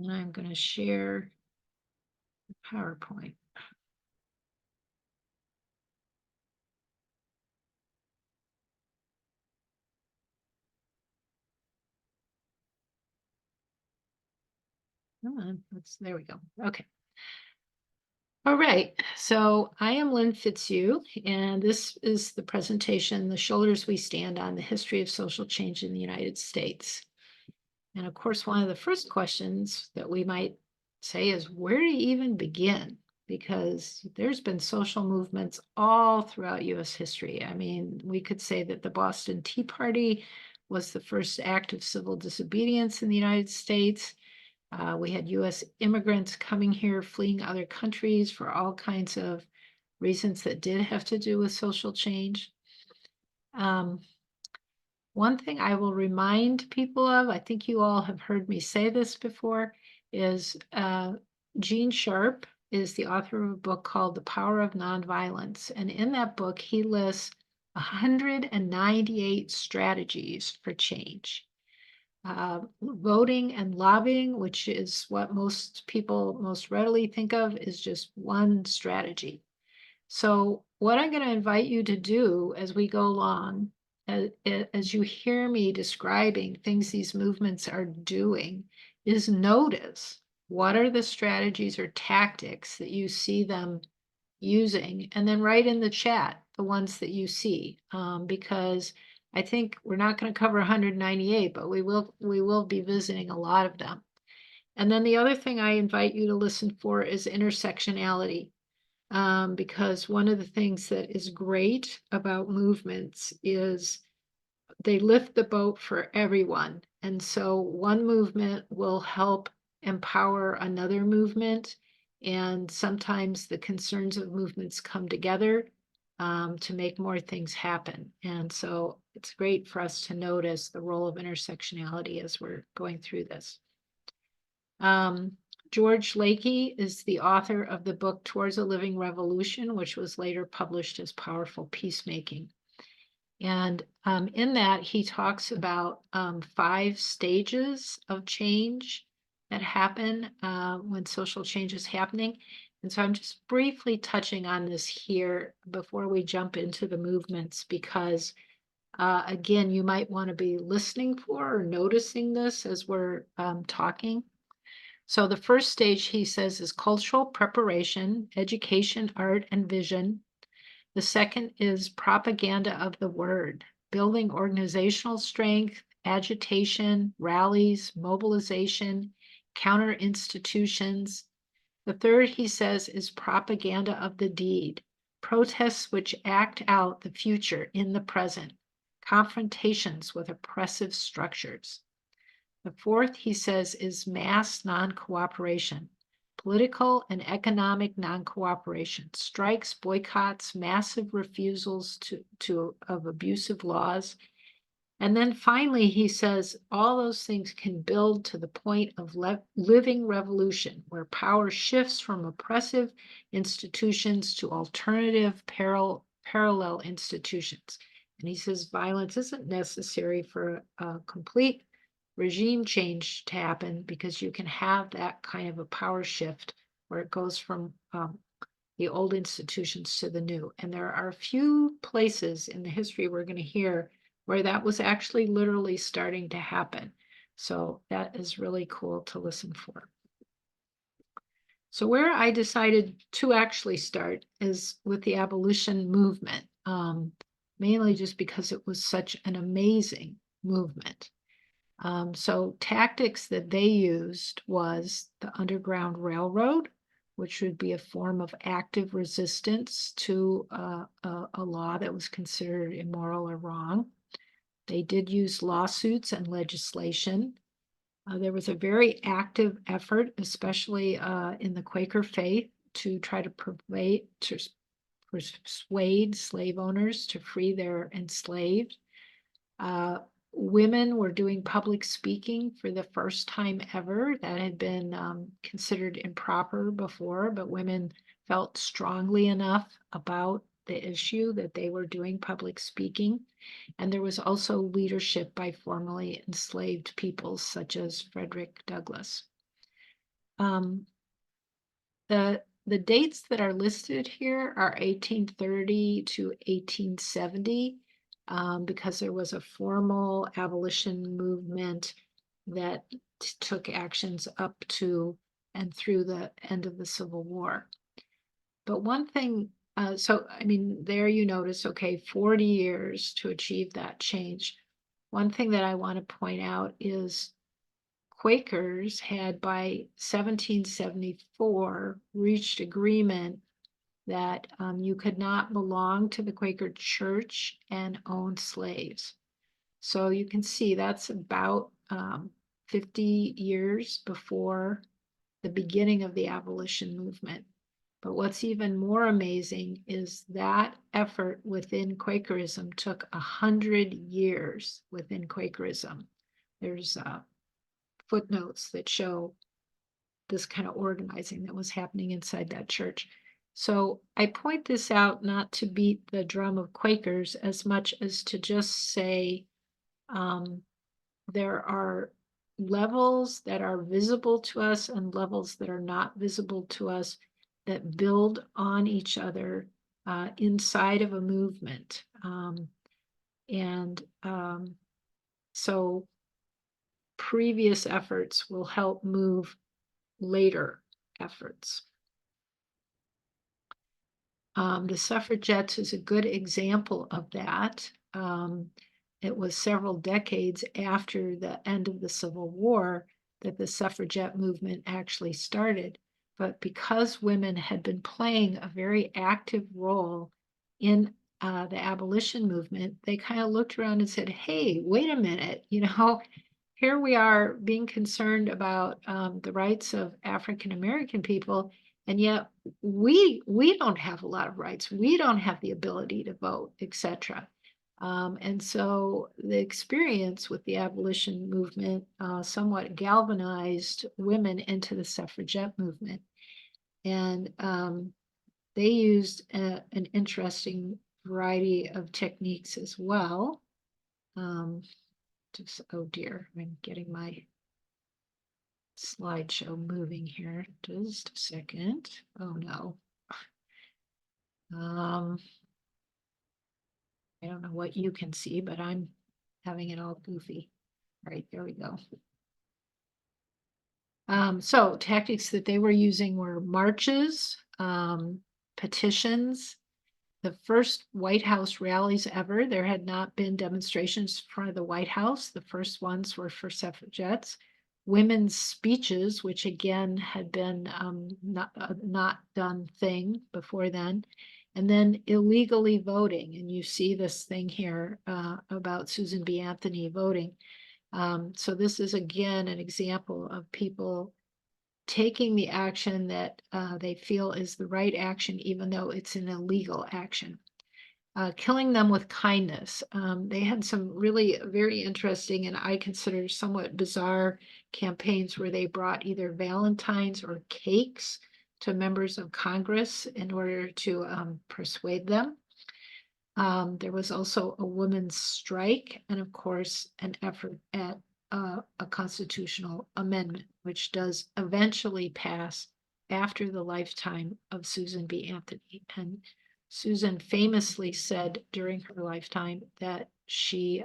And I'm going to share the PowerPoint. Come on, there we go. Okay. All right. So I am Lynn Fitz-Hugh, and this is the presentation, The Shoulders We Stand on, the History of Social Change in the United States. And of course, one of the first questions that we might say is, where do you even begin? Because there's been social movements all throughout US history. I mean, we could say that the Boston Tea Party was the first act of civil disobedience in the United States. We had US immigrants coming here, fleeing other countries for all kinds of reasons that did have to do with social change. One thing I will remind people of, I think you all have heard me say this before, is Gene Sharp is the author of a book called The Power of Nonviolence. And in that book, he lists 198 strategies for change. Voting and lobbying, which is what most people most readily think of, is just one strategy. So what I'm going to invite you to do as we go along, as you hear me describing things these movements are doing, is notice what are the strategies or tactics that you see them using, and then write in the chat the ones that you see, because I think we're not going to cover 198, but we will be visiting a lot of them. And then the other thing I invite you to listen for is intersectionality, because one of the things that is great about movements is they lift the boat for everyone. And so one movement will help empower another movement. And sometimes the concerns of movements come together to make more things happen. And so it's great for us to notice the role of intersectionality as we're going through this. George Lakey is the author of the book Towards a Living Revolution, which was later published as Powerful Peacemaking. And in that, he talks about 5 stages of change that happen when social change is happening. And so I'm just briefly touching on this here before we jump into the movements, because again, you might want to be listening for or noticing this as we're talking. So the first stage, he says, is cultural preparation, education, art, and vision. The second is propaganda of the word, building organizational strength, agitation, rallies, mobilization, counter institutions. The third, he says, is propaganda of the deed, protests which act out the future in the present, confrontations with oppressive structures. The fourth, he says, is mass non-cooperation, political and economic non-cooperation, strikes, boycotts, massive refusals of abusive laws. And then finally, he says all those things can build to the point of living revolution, where power shifts from oppressive institutions to alternative parallel institutions. And he says violence isn't necessary for a complete regime change to happen, because you can have that kind of a power shift where it goes from the old institutions to the new. And there are a few places in the history we're going to hear where that was actually literally starting to happen. So that is really cool to listen for. So where I decided to actually start is with the abolition movement, mainly just because it was such an amazing movement. So tactics that they used was the Underground Railroad, which would be a form of active resistance to a law that was considered immoral or wrong. They did use lawsuits and legislation. There was a very active effort, especially in the Quaker faith, to try to persuade slave owners to free their enslaved. Women were doing public speaking for the first time ever. That had been considered improper before, but women felt strongly enough about the issue that they were doing public speaking. And there was also leadership by formerly enslaved peoples such as Frederick Douglass. The dates that are listed here are 1830 to 1870, because there was a formal abolition movement that took actions up to and through the end of the Civil War. But one thing, so I mean, there you notice, okay, 40 years to achieve that change. One thing that I want to point out is Quakers had by 1774 reached agreement that you could not belong to the Quaker Church and own slaves. So you can see that's about 50 years before the beginning of the abolition movement. But what's even more amazing is that effort within Quakerism took 100 years within Quakerism. There's footnotes that show this kind of organizing that was happening inside that church. So I point this out not to beat the drum of Quakers as much as to just say there are levels that are visible to us and levels that are not visible to us that build on each other inside of a movement. So previous efforts will help move later efforts. The suffragettes is a good example of that. It was several decades after the end of the Civil War that the suffragette movement actually started. But because women had been playing a very active role in the abolition movement, they kind of looked around and said, hey, wait a minute, here we are being concerned about the rights of African American people, and yet we don't have a lot of rights. We don't have the ability to vote, etc. And so the experience with the abolition movement somewhat galvanized women into the suffragette movement. And they used an interesting variety of techniques as well. Oh dear, I'm getting my slideshow moving here. Just a second. Oh no. I don't know what you can see, but I'm having it all goofy. All right, there we go. So tactics that they were using were marches, petitions. The first White House rallies ever, there had not been demonstrations in front of the White House. The first ones were for suffragettes. Women's speeches, which again had been not done thing before then. And then illegally voting. And you see this thing here about Susan B. Anthony voting. So this is again an example of people taking the action that they feel is the right action, even though it's an illegal action. Killing them with kindness. They had some really very interesting and I consider somewhat bizarre campaigns where they brought either Valentines or cakes to members of Congress in order to persuade them. There was also a women's strike and of course an effort at a constitutional amendment, which does eventually pass after the lifetime of Susan B. Anthony. And Susan famously said during her lifetime that she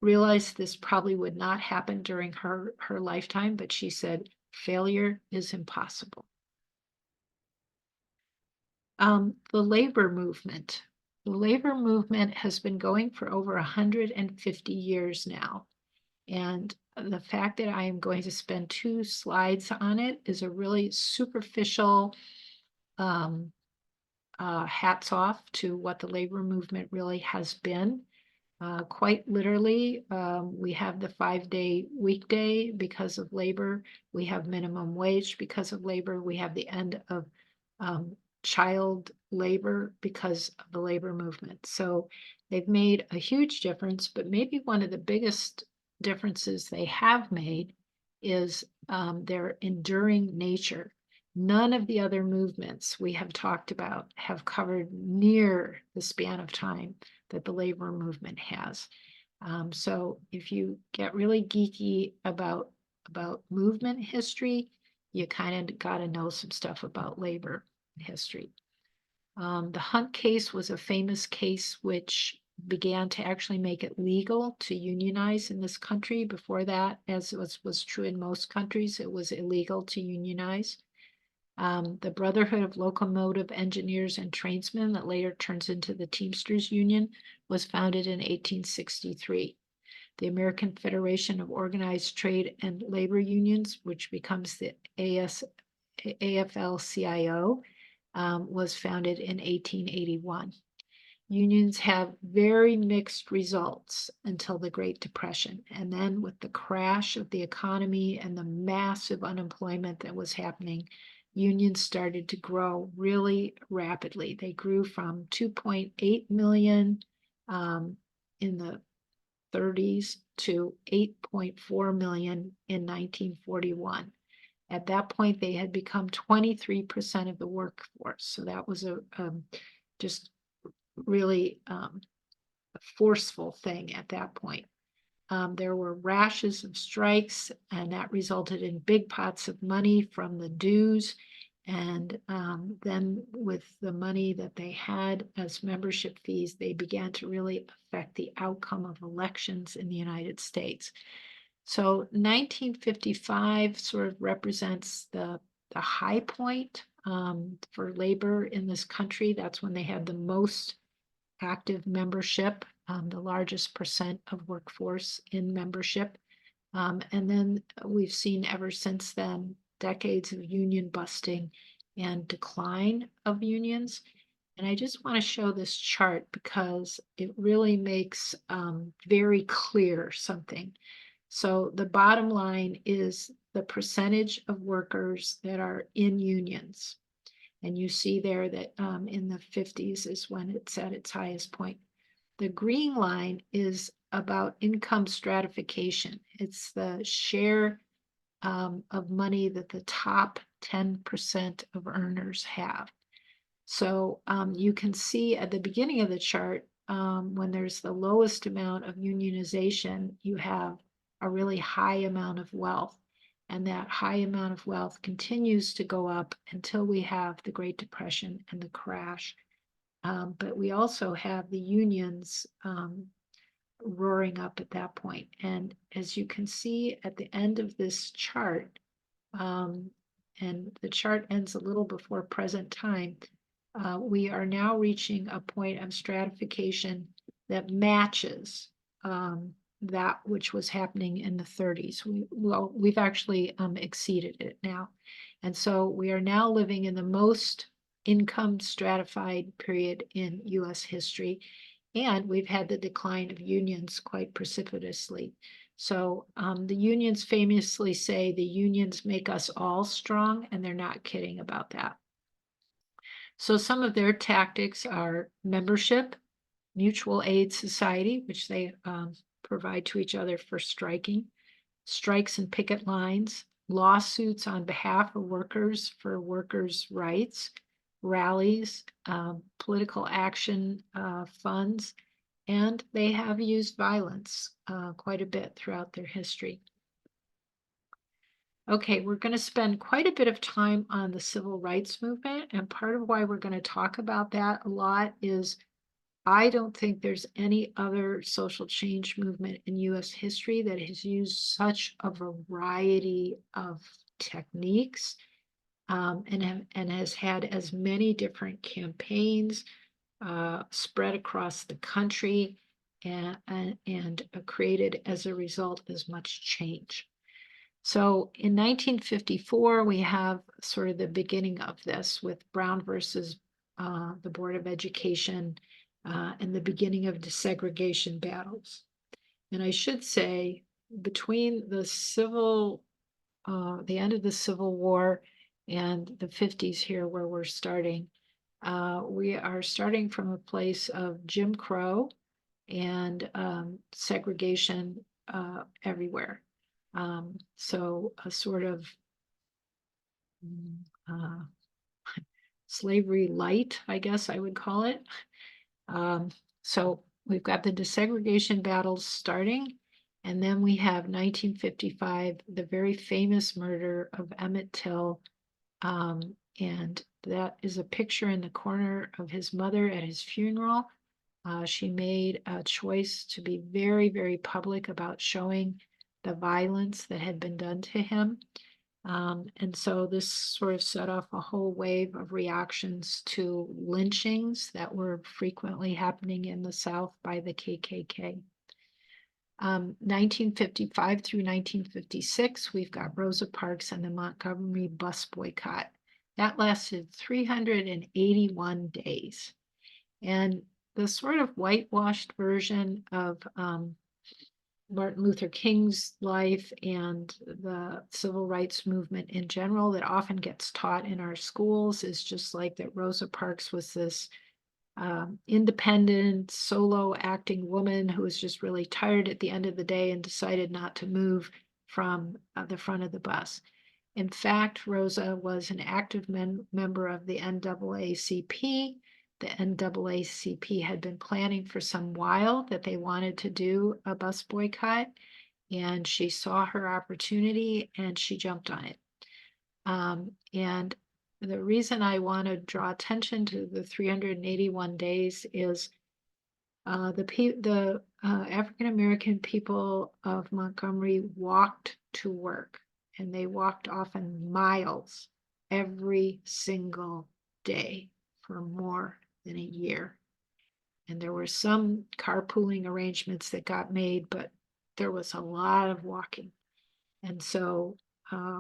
realized this probably would not happen during her lifetime, but she said, failure is impossible. The labor movement. The labor movement has been going for over 150 years now. And the fact that I am going to spend 2 slides on it is a really superficial hats off to what the labor movement really has been. Quite literally, we have the 5-day weekday because of labor. We have minimum wage because of labor. We have the end of child labor because of the labor movement. So they've made a huge difference, but maybe one of the biggest differences they have made is their enduring nature. None of the other movements we have talked about have covered near the span of time that the labor movement has. So if you get really geeky about about movement history, you kind of got to know some stuff about labor history. The Hunt case was a famous case which began to actually make it legal to unionize in this country. Before that, as was true in most countries, it was illegal to unionize. The Brotherhood of Locomotive Engineers and Trainsmen, that later turns into the Teamsters Union, was founded in 1863. The American Federation of Organized Trade and Labor Unions, which becomes the AFL-CIO, was founded in 1881. Unions have very mixed results until the Great Depression. And then with the crash of the economy and the massive unemployment that was happening, unions started to grow really rapidly. They grew from 2.8 million in the 30s to 8.4 million in 1941. At that point, they had become 23% of the workforce. So that was a just really a forceful thing at that point. There were rashes of strikes, and that resulted in big pots of money from the dues. And then with the money that they had as membership fees, they began to really affect the outcome of elections in the United States. So 1955 sort of represents the high point for labor in this country. That's when they had the most active membership, the largest percent of workforce in membership. And then we've seen ever since then decades of union busting and decline of unions. And I just want to show this chart because it really makes very clear something. So the bottom line is the percentage of workers that are in unions. And you see there that in the 50s is when it's at its highest point. The green line is about income stratification. It's the share of money that the top 10% of earners have. So you can see at the beginning of the chart, when there's the lowest amount of unionization, you have a really high amount of wealth. And that high amount of wealth continues to go up until we have the Great Depression and the crash. But we also have the unions roaring up at that point. And as you can see at the end of this chart, and the chart ends a little before present time, we are now reaching a point of stratification that matches that which was happening in the 30s. We've actually exceeded it now. And so we are now living in the most income stratified period in US history. And we've had the decline of unions quite precipitously. So the unions famously say the unions make us all strong, and they're not kidding about that. So some of their tactics are membership, mutual aid society, which they provide to each other for striking, strikes and picket lines, lawsuits on behalf of workers for workers' rights, rallies, political action funds, and they have used violence quite a bit throughout their history. Okay, we're going to spend quite a bit of time on the civil rights movement, and part of why we're going to talk about that a lot is I don't think there's any other social change movement in US history that has used such a variety of techniques and has had as many different campaigns spread across the country and created as a result as much change. So in 1954, we have sort of the beginning of this with Brown versus the Board of Education and the beginning of desegregation battles. And I should say, between the end of the Civil War and the 50s here where we're starting, we are starting from a place of Jim Crow and segregation everywhere. So a sort of slavery light, I guess I would call it. So we've got the desegregation battles starting, And then we have 1955, the very famous murder of Emmett Till. And that is a picture in the corner of his mother at his funeral. She made a choice to be very, very public about showing the violence that had been done to him. And so this sort of set off a whole wave of reactions to lynchings that were frequently happening in the South by the KKK. 1955 through 1956, we've got Rosa Parks and the Montgomery bus boycott. That lasted 381 days. And the sort of whitewashed version of Martin Luther King's life and the civil rights movement in general that often gets taught in our schools is just like that Rosa Parks was this independent, solo acting woman who was just really tired at the end of the day and decided not to move from the front of the bus. In fact, Rosa was an active member of the NAACP. The NAACP had been planning for some while that they wanted to do a bus boycott, and she saw her opportunity and she jumped on it. And the reason I want to draw attention to the 381 days is the African American people of Montgomery walked to work, and they walked often miles every single day for more than a year. And there were some carpooling arrangements that got made, but there was a lot of walking. And so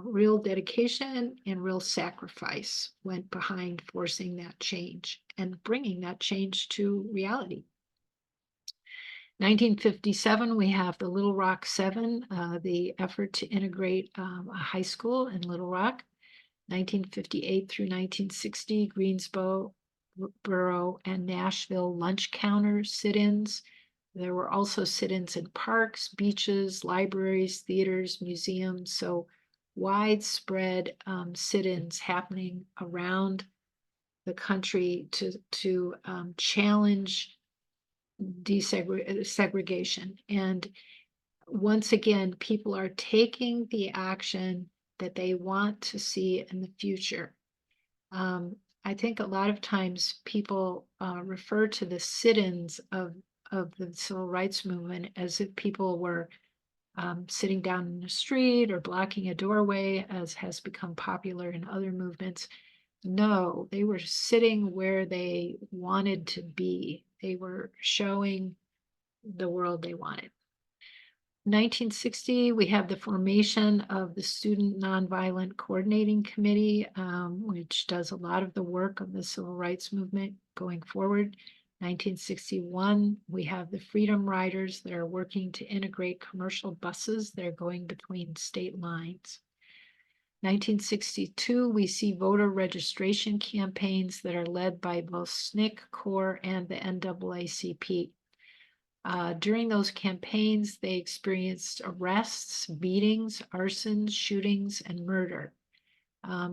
real dedication and real sacrifice went behind forcing that change and bringing that change to reality. 1957, we have the Little Rock 7, the effort to integrate a high school in Little Rock. 1958 through 1960, Greensboro and Nashville lunch counter sit-ins. There were also sit-ins in parks, beaches, libraries, theaters, museums. So widespread sit-ins happening around the country to challenge desegregation. And once again, people are taking the action that they want to see in the future. I think a lot of times people refer to the sit-ins of the civil rights movement as if people were sitting down in the street or blocking a doorway, as has become popular in other movements. No, they were sitting where they wanted to be. They were showing the world they wanted. 1960, we have the formation of the Student Nonviolent Coordinating Committee, which does a lot of the work of the civil rights movement going forward. 1961, we have the Freedom Riders that are working to integrate commercial buses that are going between state lines. 1962, we see voter registration campaigns that are led by both SNCC, CORE, and the NAACP. During those campaigns, they experienced arrests, beatings, arsons, shootings, and murder.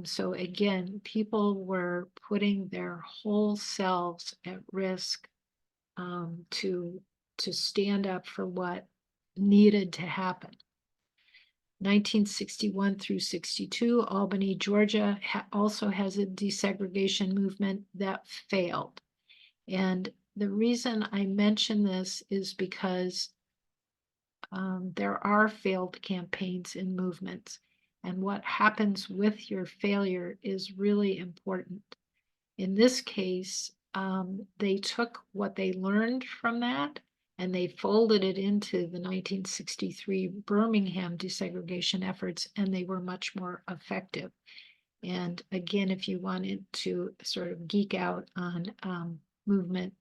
So again, people were putting their whole selves at risk to stand up for what needed to happen. 1961 through 62, Albany, Georgia also has a desegregation movement that failed. And the reason I mention this is because there are failed campaigns and movements, and what happens with your failure is really important. In this case, they took what they learned from that and they folded it into the 1963 Birmingham desegregation efforts, and they were much more effective. And again, if you wanted to sort of geek out on movement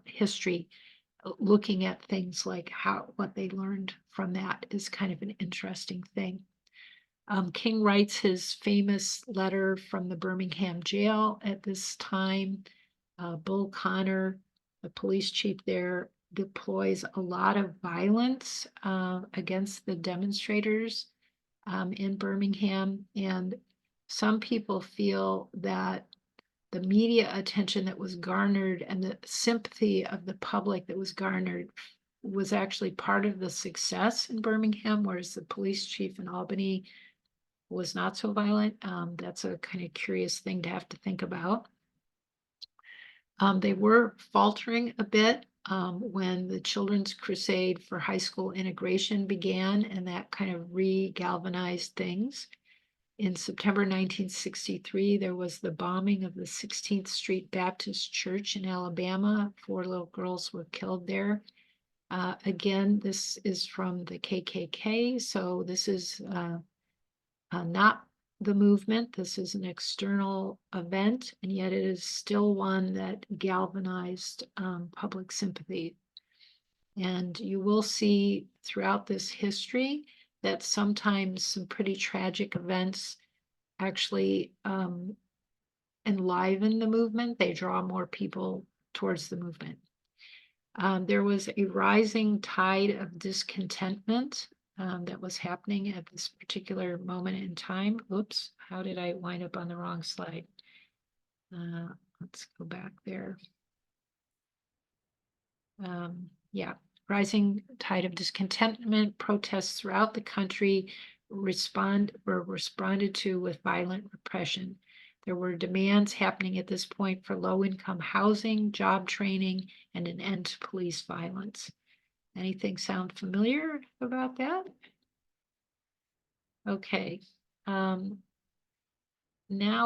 history, looking at things like what they learned from that is kind of an interesting thing. King writes his famous letter from the Birmingham jail at this time. Bull Connor, the police chief there, deploys a lot of violence against the demonstrators in Birmingham. And some people feel that the media attention that was garnered and the sympathy of the public that was garnered was actually part of the success in Birmingham, whereas the police chief in Albany was not so violent. That's a kind of curious thing to have to think about. They were faltering a bit when the Children's Crusade for high school integration began, and that kind of re-galvanized things. In September 1963, there was the bombing of the 16th Street Baptist Church in Alabama. 4 little girls were killed there. Again, this is from the KKK, so this is not the movement. This is an external event, and yet it is still one that galvanized public sympathy. And you will see throughout this history that sometimes some pretty tragic events actually enliven the movement. They draw more people towards the movement. There was a rising tide of discontentment that was happening at this particular moment in time. Oops, how did I wind up on the wrong slide? Let's go back there. Yeah, rising tide of discontentment, protests throughout the country were responded to with violent repression. There were demands happening at this point for low-income housing, job training, and an end to police violence. Anything sound familiar about that? Okay. Now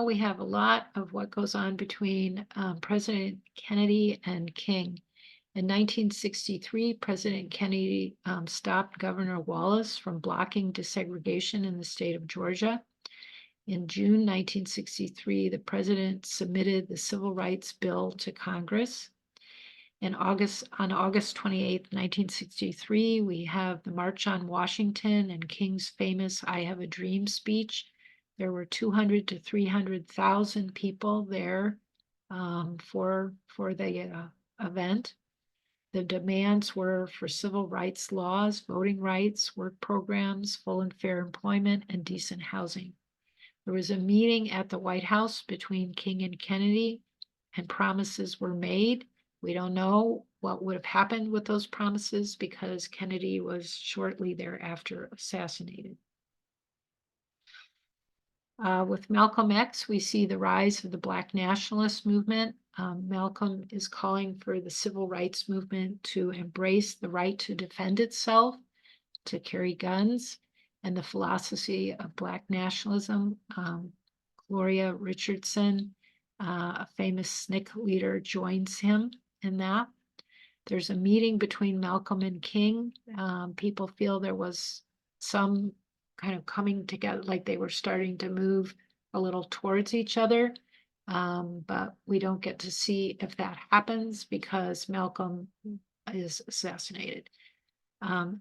we have a lot of what goes on between President Kennedy and King. In 1963, President Kennedy stopped Governor Wallace from blocking desegregation in the state of Georgia. In June 1963, the president submitted the Civil Rights Bill to Congress. On August 28, 1963, we have the March on Washington and King's famous I Have a Dream speech. There were 200 to 300,000 people there for the event. The demands were for civil rights laws, voting rights, work programs, full and fair employment, and decent housing. There was a meeting at the White House between King and Kennedy, and promises were made. We don't know what would have happened with those promises because Kennedy was shortly thereafter assassinated. With Malcolm X, we see the rise of the Black nationalist movement. Malcolm is calling for the civil rights movement to embrace the right to defend itself, to carry guns, and the philosophy of Black nationalism. Gloria Richardson, a famous SNCC leader, joins him in that. There's a meeting between Malcolm and King. People feel there was some kind of coming together, like they were starting to move a little towards each other. But we don't get to see if that happens because Malcolm is assassinated.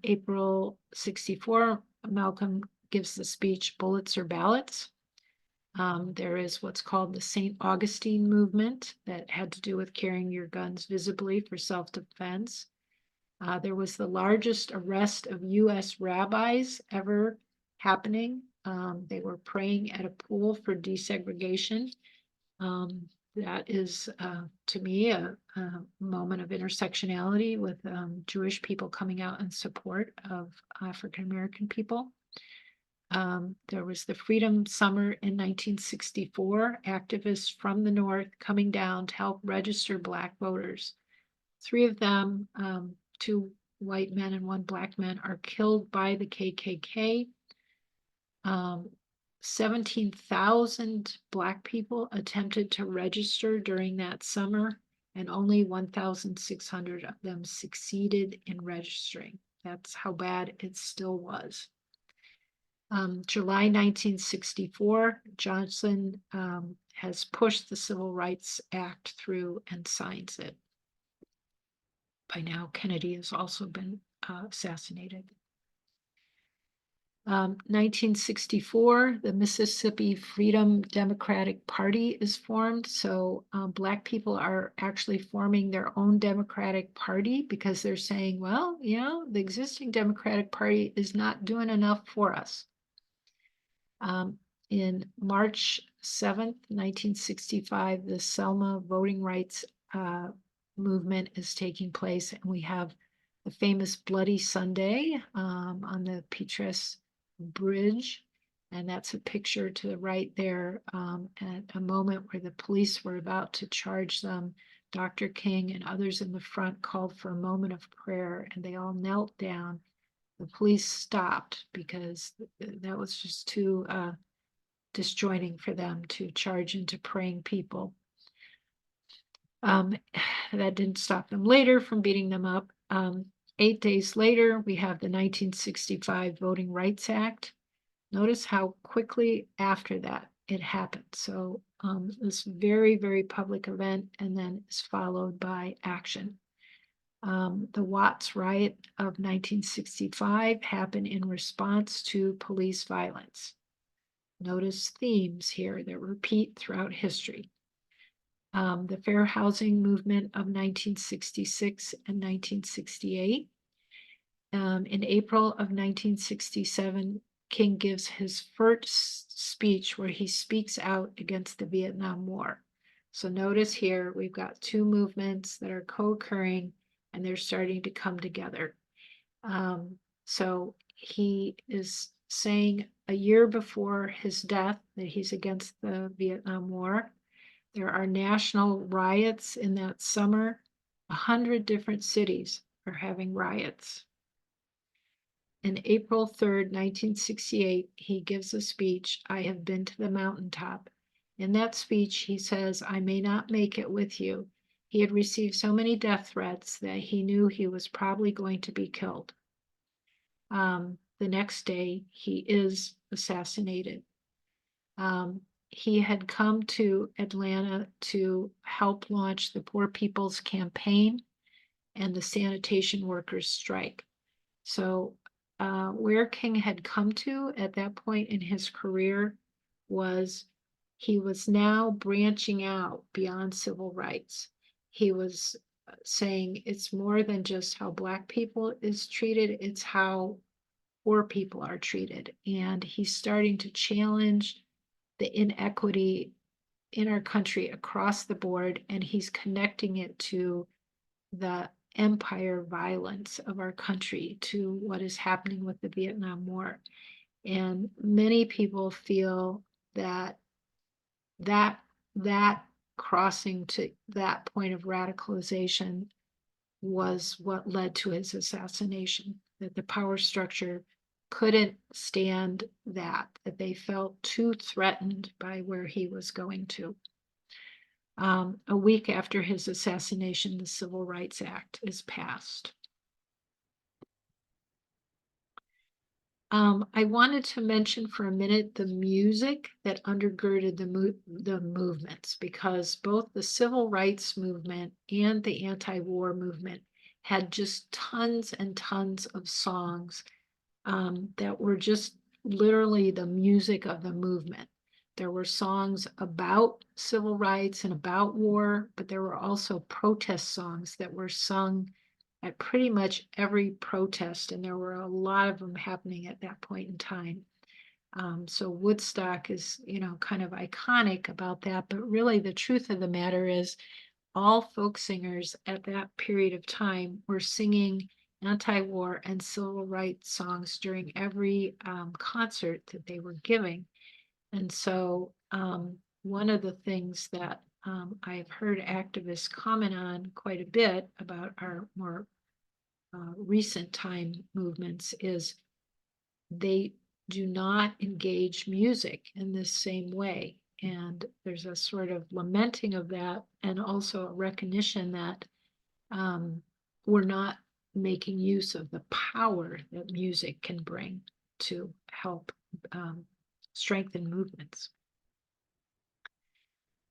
April 64, Malcolm gives the speech, Bullets or Ballots. There is what's called the St. Augustine movement that had to do with carrying your guns visibly for self-defense. There was the largest arrest of U.S. rabbis ever happening. They were praying at a pool for desegregation. That is, to me, a moment of intersectionality with Jewish people coming out in support of African-American people. There was the Freedom Summer in 1964, activists from the North coming down to help register Black voters. 3 of them, 2 white men and 1 Black man, are killed by the KKK. 17,000 Black people attempted to register during that summer, and only 1,600 of them succeeded in registering. That's how bad it still was. July 1964, Johnson has pushed the Civil Rights Act through and signs it. By now, Kennedy has also been assassinated. 1964, the Mississippi Freedom Democratic Party is formed. So Black people are actually forming their own Democratic Party because they're saying, well, you know, the existing Democratic Party is not doing enough for us. In March 7th, 1965, the Selma voting rights movement is taking place, and we have the famous Bloody Sunday on the Petrus Bridge. And that's a picture to the right there at a moment where the police were about to charge them. Dr. King and others in the front called for a moment of prayer, and they all knelt down. The police stopped because that was just too disjointing for them to charge into praying people. That didn't stop them later from beating them up. 8 days later, we have the 1965 Voting Rights Act. Notice how quickly after that it happened. So this very, very public event, and then is followed by action. The Watts riot of 1965 happened in response to police violence. Notice themes here that repeat throughout history. The Fair Housing Movement of 1966 and 1968. In April of 1967, King gives his first speech where he speaks out against the Vietnam War. So notice here, we've got two movements that are co-occurring, and they're starting to come together. So he is saying a year before his death that he's against the Vietnam War. There are national riots in that summer. 100 different cities are having riots. On April 3rd, 1968, he gives a speech, "I have been to the mountaintop." In that speech, he says, "I may not make it with you." He had received so many death threats that he knew he was probably going to be killed. The next day, he is assassinated. He had come to Atlanta to help launch the Poor People's Campaign and the sanitation workers' strike. So where King had come to at that point in his career was he was now branching out beyond civil rights. He was saying it's more than just how Black people is treated, it's how poor people are treated. And he's starting to challenge the inequity in our country across the board, and he's connecting it to the empire violence of our country, to what is happening with the Vietnam War. And many people feel that crossing to that point of radicalization was what led to his assassination, that the power structure couldn't stand that they felt too threatened by where he was going to. A week after his assassination, the Civil Rights Act is passed. I wanted to mention for a minute the music that undergirded the movements, because both the civil rights movement and the anti-war movement had just tons and tons of songs that were just literally the music of the movement. There were songs about civil rights and about war, but there were also protest songs that were sung at pretty much every protest, and there were a lot of them happening at that point in time. So Woodstock is, kind of iconic about that, but really the truth of the matter is all folk singers at that period of time were singing anti-war and civil rights songs during every concert that they were giving. And so one of the things that I've heard activists comment on quite a bit about our more recent time movements is they do not engage music in this same way. And there's a sort of lamenting of that, and also a recognition that we're not making use of the power that music can bring to help strengthen movements.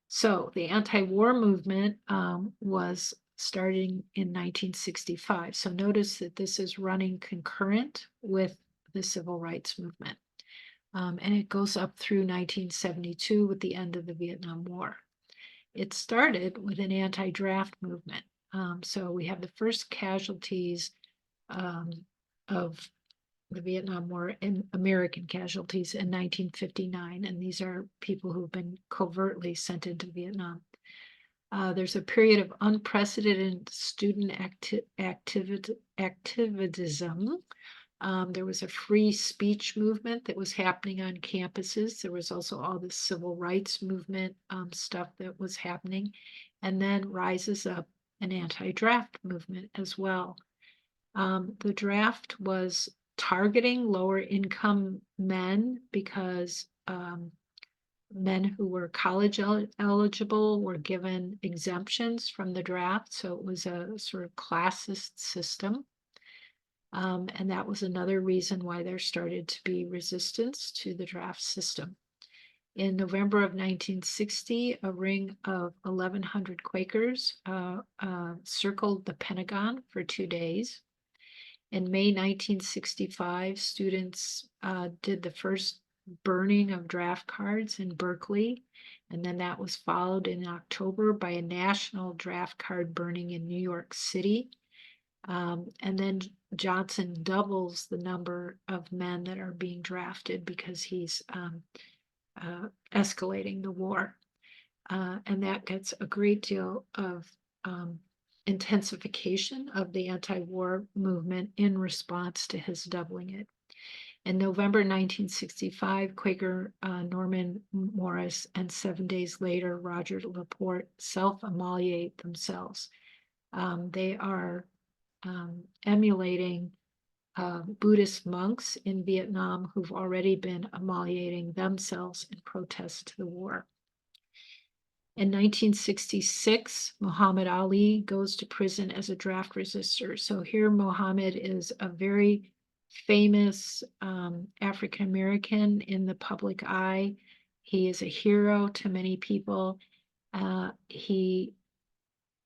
So the anti-war movement was starting in 1965. So notice that this is running concurrent with the civil rights movement. And it goes up through 1972 with the end of the Vietnam War. It started with an anti-draft movement. So we have the first casualties of the Vietnam War and American casualties in 1959, and these are people who've been covertly sent into Vietnam. There's a period of unprecedented student activism. There was a free speech movement that was happening on campuses. There was also all this civil rights movement stuff that was happening, and then rises up an anti-draft movement as well. The draft was targeting lower income men because men who were college eligible were given exemptions from the draft. So it was a sort of classist system. And that was another reason why there started to be resistance to the draft system. In November of 1960, a ring of 1,100 Quakers circled the Pentagon for 2 days. In May 1965, students did the first burning of draft cards in Berkeley, and then that was followed in October by a national draft card burning in New York City. And then Johnson doubles the number of men that are being drafted because he's escalating the war. And that gets a great deal of intensification of the anti-war movement in response to his doubling it. In November 1965, Quaker Norman Morris and 7 days later, Roger Laporte self-immolate themselves. They are emulating Buddhist monks in Vietnam who've already been immolating themselves in protest to the war. In 1966, Muhammad Ali goes to prison as a draft resistor. So here Muhammad is a very famous African-American in the public eye. He is a hero to many people. He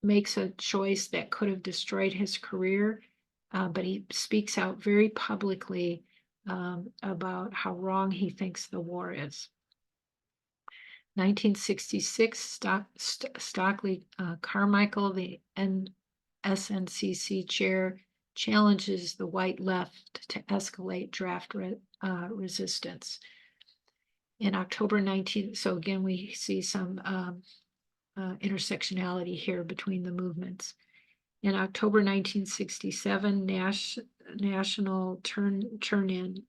makes a choice that could have destroyed his career, but he speaks out very publicly about how wrong he thinks the war is. 1966, Stockley Carmichael, the SNCC chair, challenges the white left to escalate draft resistance. In October 19, so again, we see some intersectionality here between the movements. In October 1967, national turn-in,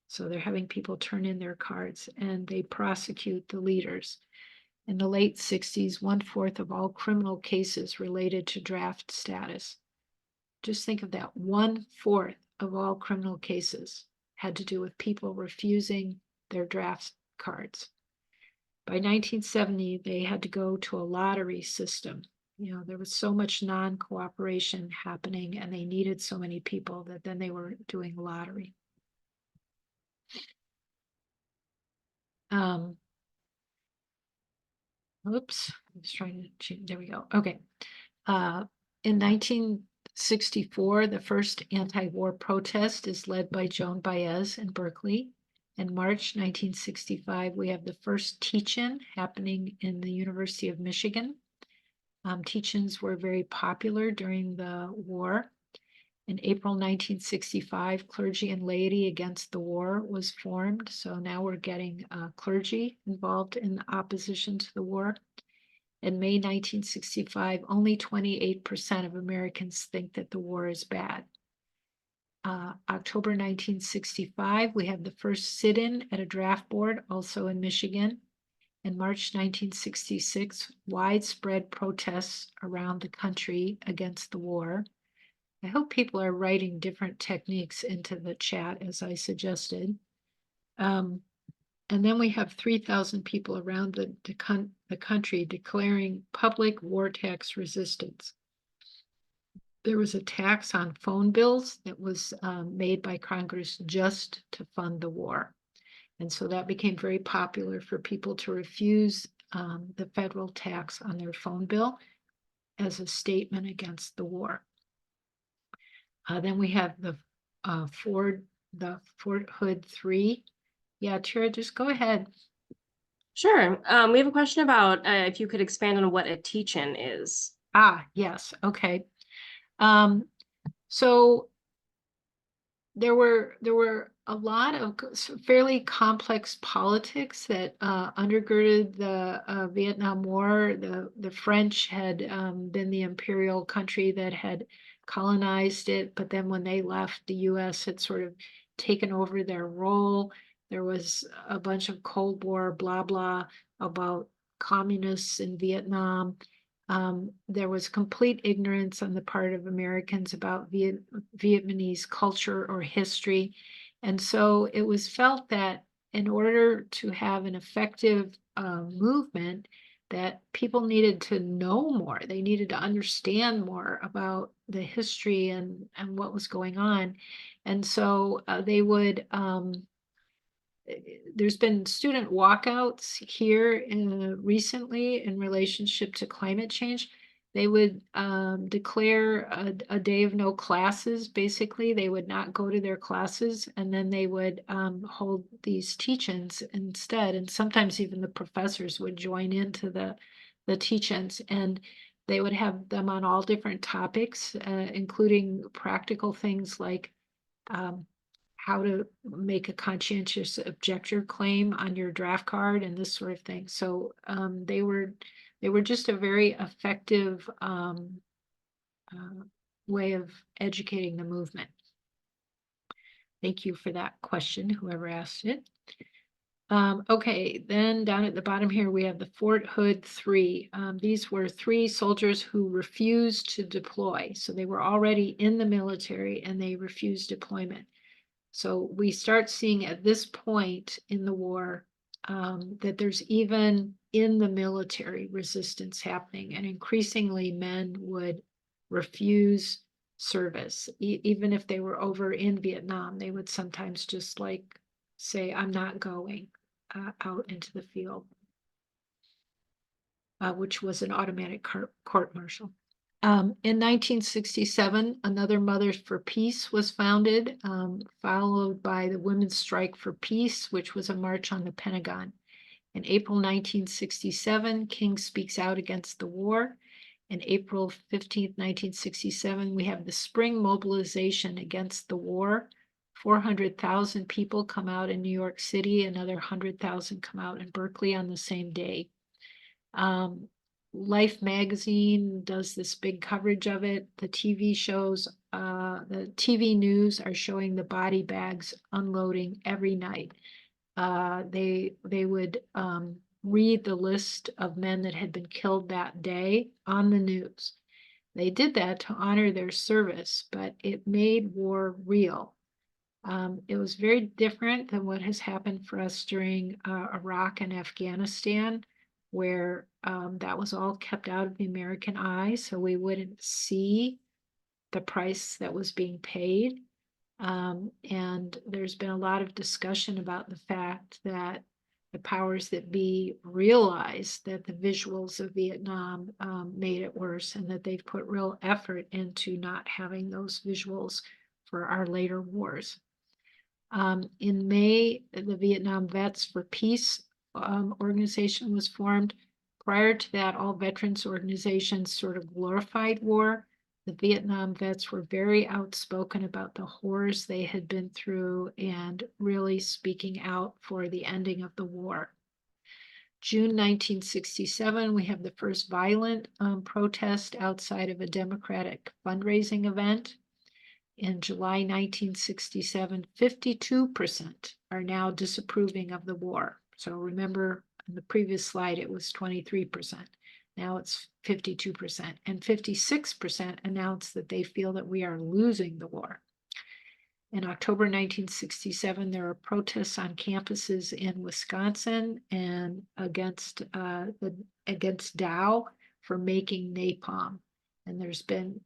so they're having people turn in their cards, and they prosecute the leaders. In the late 60s, 1/4 of all criminal cases related to draft status. Just think of that, 1/4 of all criminal cases had to do with people refusing their draft cards. By 1970, they had to go to a lottery system. You know, there was so much non-cooperation happening, and they needed so many people that then they were doing lottery. Oops, I was trying to change, there we go. Okay. In 1964, the first anti-war protest is led by Joan Baez in Berkeley. In March 1965, we have the first teach-in happening in the University of Michigan. Teach-ins were very popular during the war. In April 1965, Clergy and Laity Against the War was formed. So now we're getting clergy involved in opposition to the war. In May 1965, only 28% of Americans think that the war is bad. October 1965, we have the first sit-in at a draft board, also in Michigan. In March 1966, widespread protests around the country against the war. I hope people are writing different techniques into the chat as I suggested. And then we have 3,000 people around the country declaring public war tax resistance. There was a tax on phone bills that was made by Congress just to fund the war. And so that became very popular for people to refuse the federal tax on their phone bill as a statement against the war. Then we have the Fort Hood 3. Yeah, Tara, just go ahead. Sure. We have a question about if you could expand on what a teach-in is. Yes. Okay. So there were a lot of fairly complex politics that undergirded the Vietnam War. The French had been the imperial country that had colonized it, but then when they left, the U.S. had sort of taken over their role. There was a bunch of Cold War blah blah about communists in Vietnam. There was complete ignorance on the part of Americans about Vietnamese culture or history. And so it was felt that in order to have an effective movement, that people needed to know more. They needed to understand more about the history and what was going on. And so they would there's been student walkouts here recently in relationship to climate change. They would declare a day of no classes. Basically, they would not go to their classes, and then they would hold these teach-ins instead. And sometimes even the professors would join into the teach-ins, and they would have them on all different topics, including practical things like um, how to make a conscientious objector claim on your draft card and this sort of thing. So they were just a very effective way of educating the movement. Thank you for that question, whoever asked it. Okay, then down at the bottom here, we have the Fort Hood 3. These were 3 soldiers who refused to deploy. So they were already in the military and they refused deployment. So we start seeing at this point in the war that there's even in the military resistance happening, and increasingly men would refuse service. Even if they were over in Vietnam, they would sometimes just like say, I'm not going out into the field, which was an automatic court martial. In 1967, another Mothers for Peace was founded, followed by the Women's Strike for Peace, which was a march on the Pentagon. In April 1967, King speaks out against the war. In April 15th, 1967, we have the spring mobilization against the war. 400,000 people come out in New York City, another 100,000 come out in Berkeley on the same day. Life magazine does this big coverage of it. The TV shows, the TV news are showing the body bags unloading every night. They would read the list of men that had been killed that day on the news. They did that to honor their service, but it made war real. It was very different than what has happened for us during Iraq and Afghanistan, where that was all kept out of the American eye, so we wouldn't see the price that was being paid. And there's been a lot of discussion about the fact that the powers that be realized that the visuals of Vietnam made it worse, and that they've put real effort into not having those visuals for our later wars. In May, the Vietnam Vets for Peace organization was formed. Prior to that, all veterans organizations sort of glorified war. The Vietnam vets were very outspoken about the horrors they had been through and really speaking out for the ending of the war. June 1967, we have the first violent protest outside of a Democratic fundraising event. In July 1967, 52% are now disapproving of the war. So remember, in the previous slide, it was 23%. Now it's 52%. And 56% announced that they feel that we are losing the war. In October 1967, there are protests on campuses in Wisconsin and against Dow for making napalm. And there's been,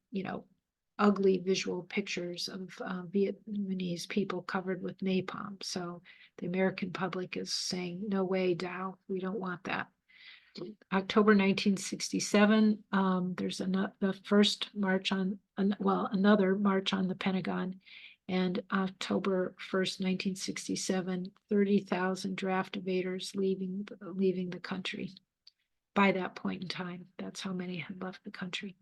ugly visual pictures of Vietnamese people covered with napalm. So the American public is saying, no way, Dow, we don't want that. October 1967, there's the first march on, another march on the Pentagon. And October 1st, 1967, 30,000 draft evaders leaving the country. By that point in time, that's how many had left the country.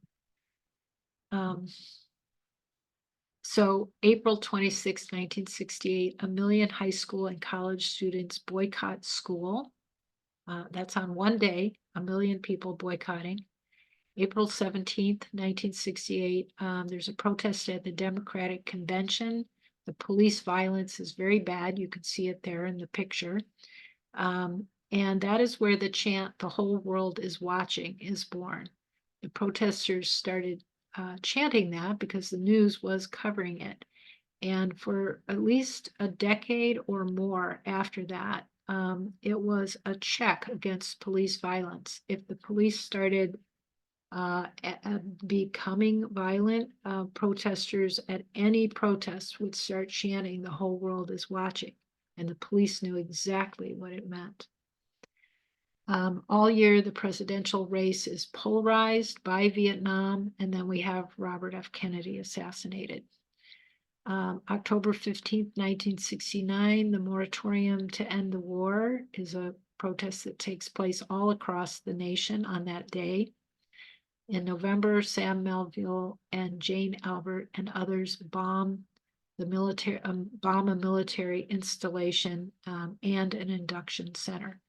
So April 26, 1968, 1 million high school and college students boycott school. That's on one day, 1 million people boycotting. April 17th, 1968, there's a protest at the Democratic Convention. The police violence is very bad. You can see it there in the picture. And that is where the chant, "The whole world is watching," is born. The protesters started chanting that because the news was covering it. And for at least a decade or more after that, it was a check against police violence. If the police started becoming violent, protesters at any protest would start chanting, "The whole world is watching." And the police knew exactly what it meant. All year, the presidential race is polarized by Vietnam, and then we have Robert F. Kennedy assassinated. October 15th, 1969, the moratorium to end the war is a protest that takes place all across the nation on that day. In November, Sam Melville and Jane Albert and others bomb a military installation and an induction center.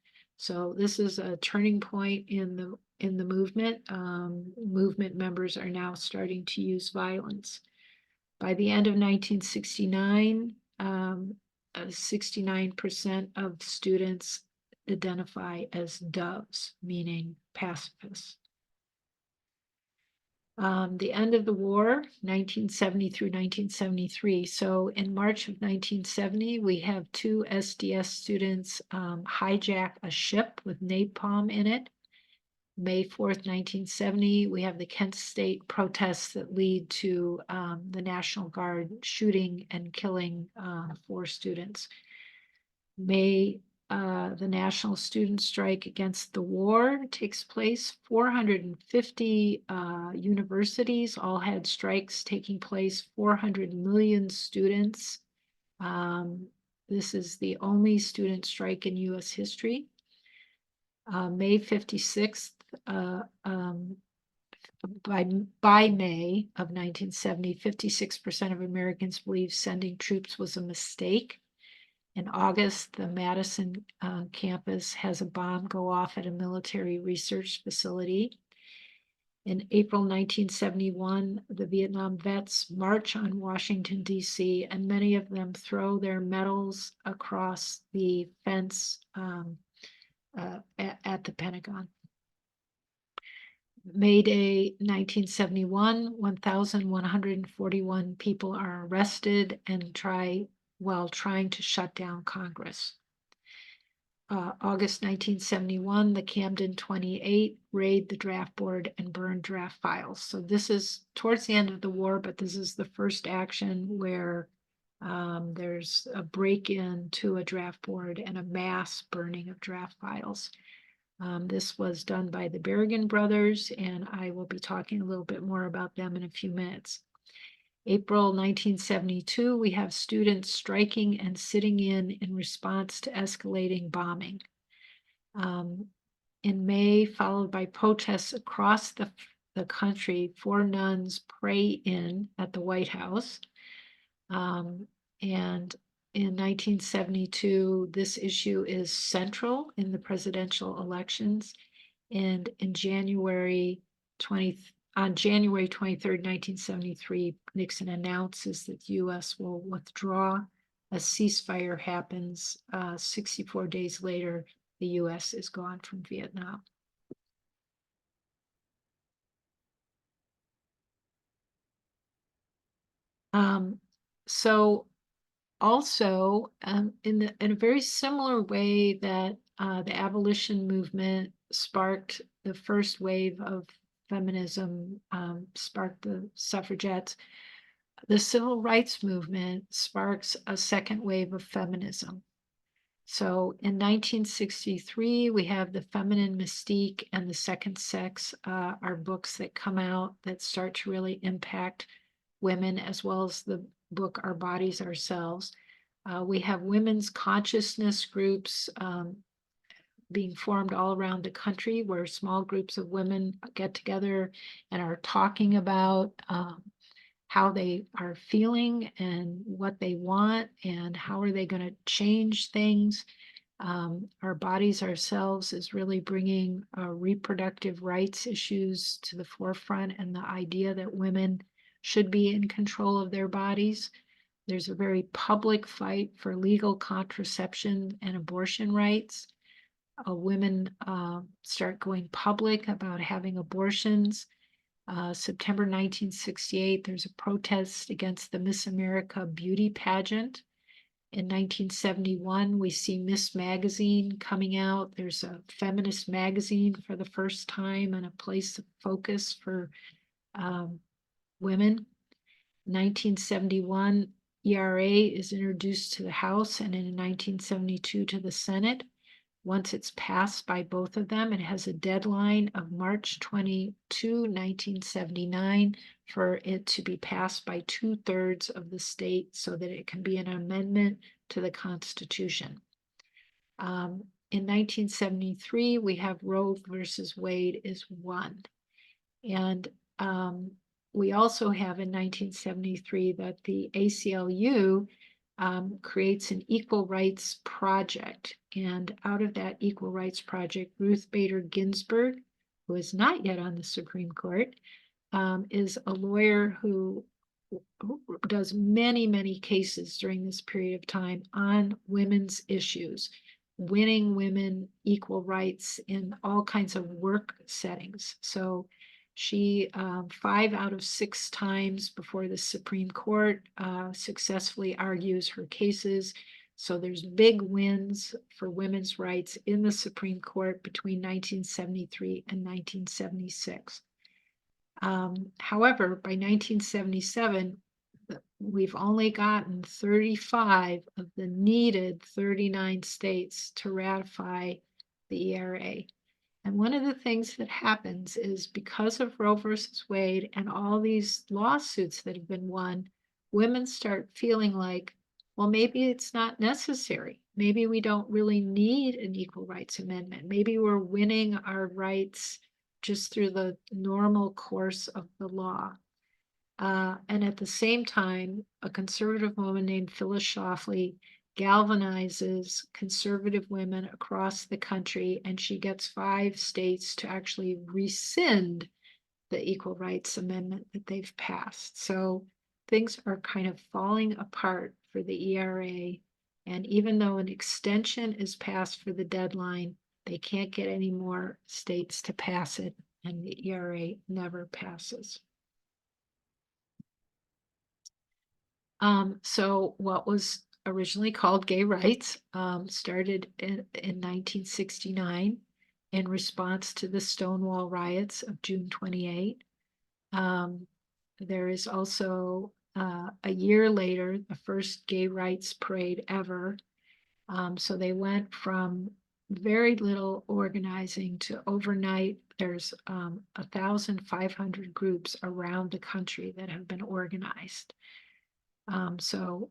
So this is a turning point in the movement. Movement members are now starting to use violence. By the end of 1969, 69% of students identify as doves, meaning pacifists. The end of the war, 1970 through 1973. So in March of 1970, we have 2 SDS students hijack a ship with napalm in it. May 4th, 1970, we have the Kent State protests that lead to the National Guard shooting and killing 4 students. May the National Student Strike Against the War takes place. 450 universities all had strikes taking place, 400 million students. This is the only student strike in US history. May 56th, by May of 1970, 56% of Americans believed sending troops was a mistake. In August, the Madison campus has a bomb go off at a military research facility. In April 1971, the Vietnam vets march on Washington, D.C., and many of them throw their medals across the fence at the Pentagon. May Day 1971, 1,141 people are arrested and while trying to shut down Congress. August 1971, the Camden 28 raid the draft board and burn draft files. So this is towards the end of the war, but this is the first action where there's a break-in to a draft board and a mass burning of draft files. This was done by the Berrigan brothers, and I will be talking a little bit more about them in a few minutes. April 1972, we have students striking and sitting in response to escalating bombing. In May, followed by protests across the country, 4 nuns pray in at the White House. And in 1972, this issue is central in the presidential elections. And in on January 23rd, 1973, Nixon announces that the U.S. will withdraw. A ceasefire happens. 64 days later, the U.S. is gone from Vietnam. So also, in a very similar way that the abolition movement sparked the first wave of feminism, sparked the suffragettes, the civil rights movement sparks a second wave of feminism. So in 1963, we have The Feminine Mystique and The Second Sex are books that come out that start to really impact women, as well as the book Our Bodies, Ourselves. We have women's consciousness groups being formed all around the country, where small groups of women get together and are talking about how they are feeling and what they want and how are they going to change things. Our bodies ourselves is really bringing reproductive rights issues to the forefront, and the idea that women should be in control of their bodies. There's a very public fight for legal contraception and abortion rights. Women start going public about having abortions. September 1968, there's a protest against the Miss America beauty pageant. In 1971, we see Miss Magazine coming out. There's a feminist magazine for the first time and a place of focus for women. 1971, ERA is introduced to the House, and in 1972 to the Senate. Once it's passed by both of them, it has a deadline of March 22, 1979 for it to be passed by 2/3 of the state so that it can be an amendment to the Constitution. In 1973, we have Roe versus Wade is won. And we also have in 1973 that the ACLU creates an equal rights project. And out of that equal rights project, Ruth Bader Ginsburg, who is not yet on the Supreme Court, is a lawyer who does many, many cases during this period of time on women's issues, winning women equal rights in all kinds of work settings. So she 5 out of 6 times before the Supreme Court successfully argues her cases. So there's big wins for women's rights in the Supreme Court between 1973 and 1976. However, by 1977, we've only gotten 35 of the needed 39 states to ratify the ERA. And one of the things that happens is because of Roe versus Wade and all these lawsuits that have been won, women start feeling like, well, maybe it's not necessary. Maybe we don't really need an equal rights amendment. Maybe we're winning our rights just through the normal course of the law. And at the same time, a conservative woman named Phyllis Schlafly galvanizes conservative women across the country, and she gets 5 states to actually rescind the Equal Rights Amendment that they've passed. So things are kind of falling apart for the ERA. And even though an extension is passed for the deadline, they can't get any more states to pass it, and the ERA never passes. So what was originally called gay rights started in 1969 in response to the Stonewall riots of June 28. There is also a year later, the first gay rights parade ever. So they went from very little organizing to overnight. There's 1,500 groups around the country that have been organized. So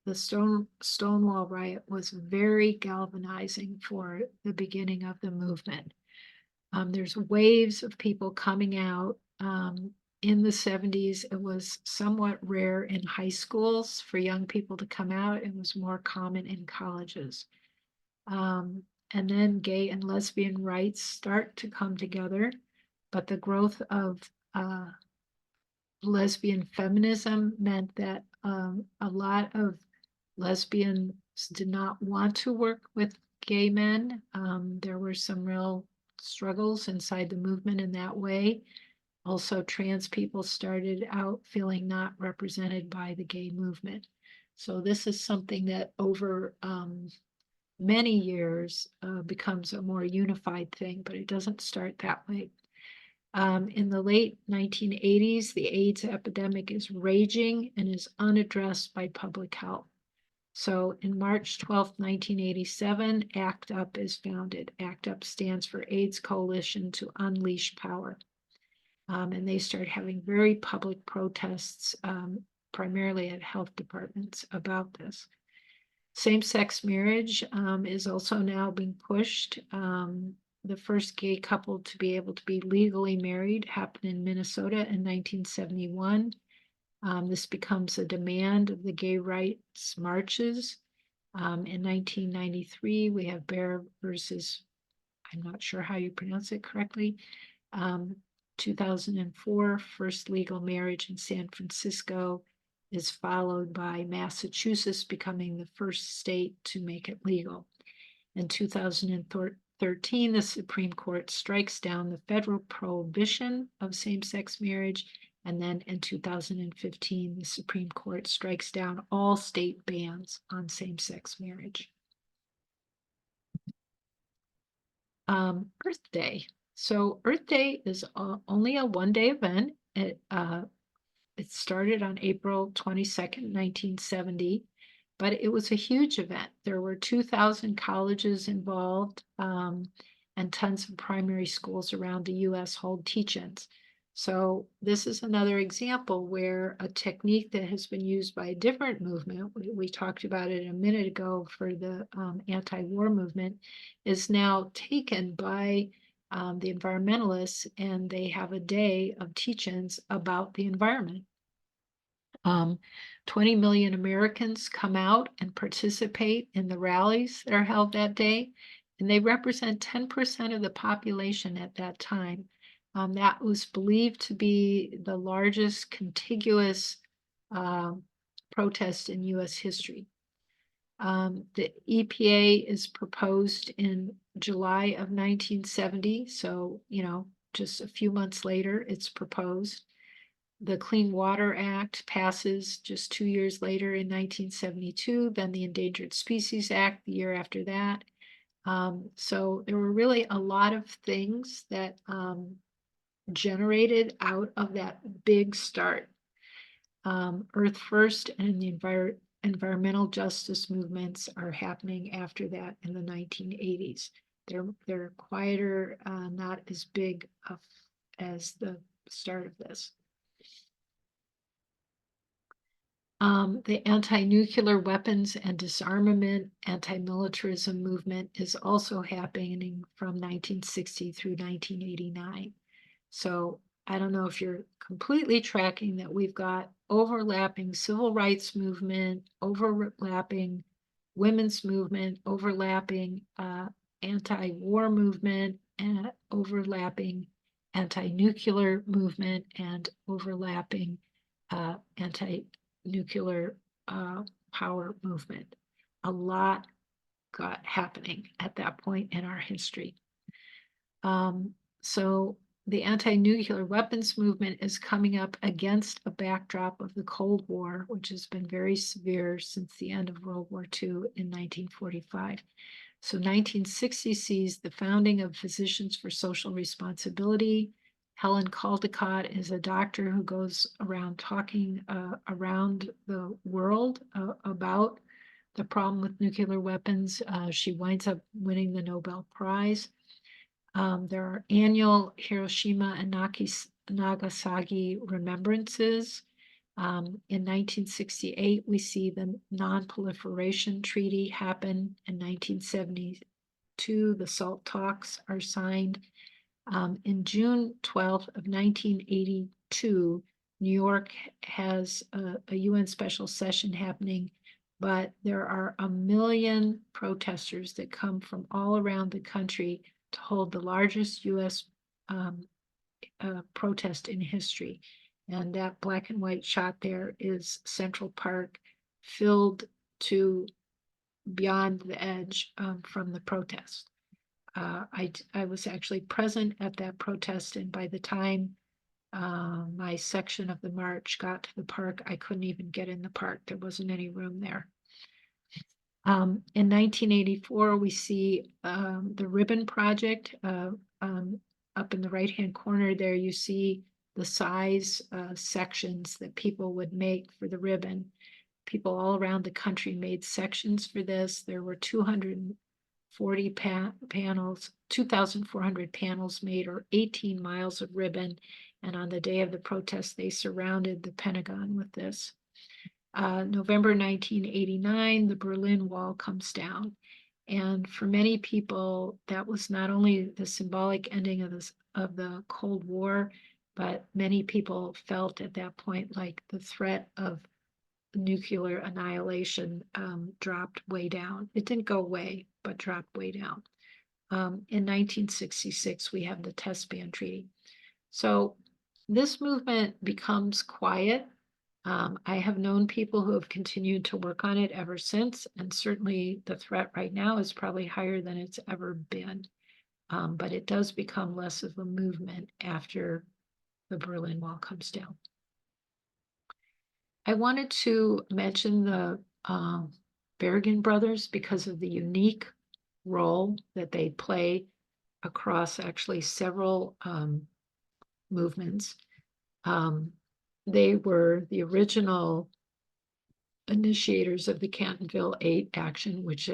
the Stonewall riot was very galvanizing for the beginning of the movement. There's waves of people coming out. In the 70s, it was somewhat rare in high schools for young people to come out. It was more common in colleges. And then gay and lesbian rights start to come together, but the growth of lesbian feminism meant that a lot of lesbians did not want to work with gay men. There were some real struggles inside the movement in that way. Also, trans people started out feeling not represented by the gay movement. So this is something that over many years becomes a more unified thing, but it doesn't start that way. In the late 1980s, the AIDS epidemic is raging and is unaddressed by public health. So in March 12, 1987, ACT UP is founded. ACT UP stands for AIDS Coalition to Unleash Power. And they start having very public protests, primarily at health departments, about this. Same-sex marriage is also now being pushed. The first gay couple to be able to be legally married happened in Minnesota in 1971. This becomes a demand of the gay rights marches. In 1993, we have Bear versus, I'm not sure how you pronounce it correctly. 2004, first legal marriage in San Francisco is followed by Massachusetts becoming the first state to make it legal. In 2013, the Supreme Court strikes down the federal prohibition of same-sex marriage. And then in 2015, the Supreme Court strikes down all state bans on same-sex marriage. Earth Day. So Earth Day is only a one-day event. It started on April 22nd, 1970, but it was a huge event. There were 2,000 colleges involved, and tons of primary schools around the U.S. hold teach-ins. So this is another example where a technique that has been used by a different movement, we talked about it a minute ago for the anti-war movement, is now taken by the environmentalists, and they have a day of teach-ins about the environment. 20 million Americans come out and participate in the rallies that are held that day, and they represent 10% of the population at that time. That was believed to be the largest contiguous protest in U.S. history. The EPA is proposed in July of 1970, so, just a few months later, it's proposed. The Clean Water Act passes just 2 years later in 1972, then the Endangered Species Act the year after that. So there were really a lot of things that generated out of that big start. Earth First and the environmental justice movements are happening after that in the 1980s. They're quieter, not as big as the start of this. The anti-nuclear weapons and disarmament, anti-militarism movement is also happening from 1960 through 1989. So I don't know if you're completely tracking that we've got overlapping civil rights movement, overlapping women's movement, overlapping anti-war movement, and overlapping anti-nuclear movement, and overlapping anti-nuclear power movement. A lot got happening at that point in our history. So the anti-nuclear weapons movement is coming up against a backdrop of the Cold War, which has been very severe since the end of World War II in 1945. So 1960 sees the founding of Physicians for Social Responsibility. Helen Caldicott is a doctor who goes around talking around the world about the problem with nuclear weapons. She winds up winning the Nobel Prize. There are annual Hiroshima and Nagasaki remembrances. In 1968, we see the Non-Proliferation Treaty happen. In 1972, the SALT talks are signed. In June 12th of 1982, New York has a UN special session happening, but there are 1 million protesters that come from all around the country to hold the largest US protest in history. And that black and white shot there is Central Park, filled to beyond the edge from the protest. I was actually present at that protest, and by the time my section of the march got to the park, I couldn't even get in the park. There wasn't any room there. In 1984, we see the Ribbon Project. Up in the right-hand corner there, you see the size sections that people would make for the ribbon. People all around the country made sections for this. There were 240 panels, 2,400 panels made, or 18 miles of ribbon. And on the day of the protest, they surrounded the Pentagon with this. November 1989, the Berlin Wall comes down. And for many people, that was not only the symbolic ending of the Cold War, but many people felt at that point like the threat of nuclear annihilation dropped way down. It didn't go away, but dropped way down. In 1966, we have the Test Ban Treaty. So this movement becomes quiet. I have known people who have continued to work on it ever since, and certainly the threat right now is probably higher than it's ever been. But it does become less of a movement after the Berlin Wall comes down. I wanted to mention the Bergen brothers because of the unique role that they play across actually several movements. They were the original initiators of the Cantonville 8 action, which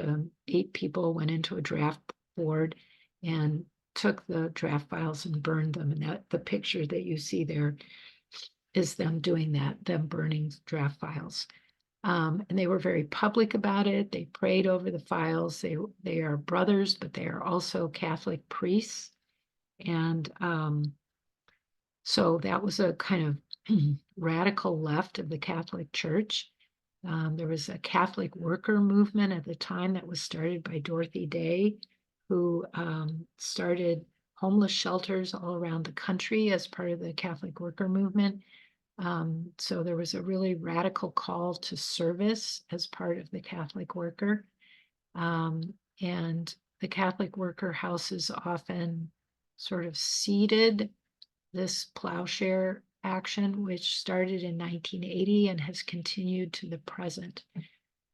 8 people went into a draft board and took the draft files and burned them. And that the picture that you see there is them doing that, them burning draft files. And they were very public about it. They prayed over the files. They are brothers, but they are also Catholic priests. And so that was a kind of radical left of the Catholic Church. There was a Catholic worker movement at the time that was started by Dorothy Day, who started homeless shelters all around the country as part of the Catholic worker movement. So there was a really radical call to service as part of the Catholic worker. And the Catholic worker houses often sort of seeded this plowshare action, which started in 1980 and has continued to the present.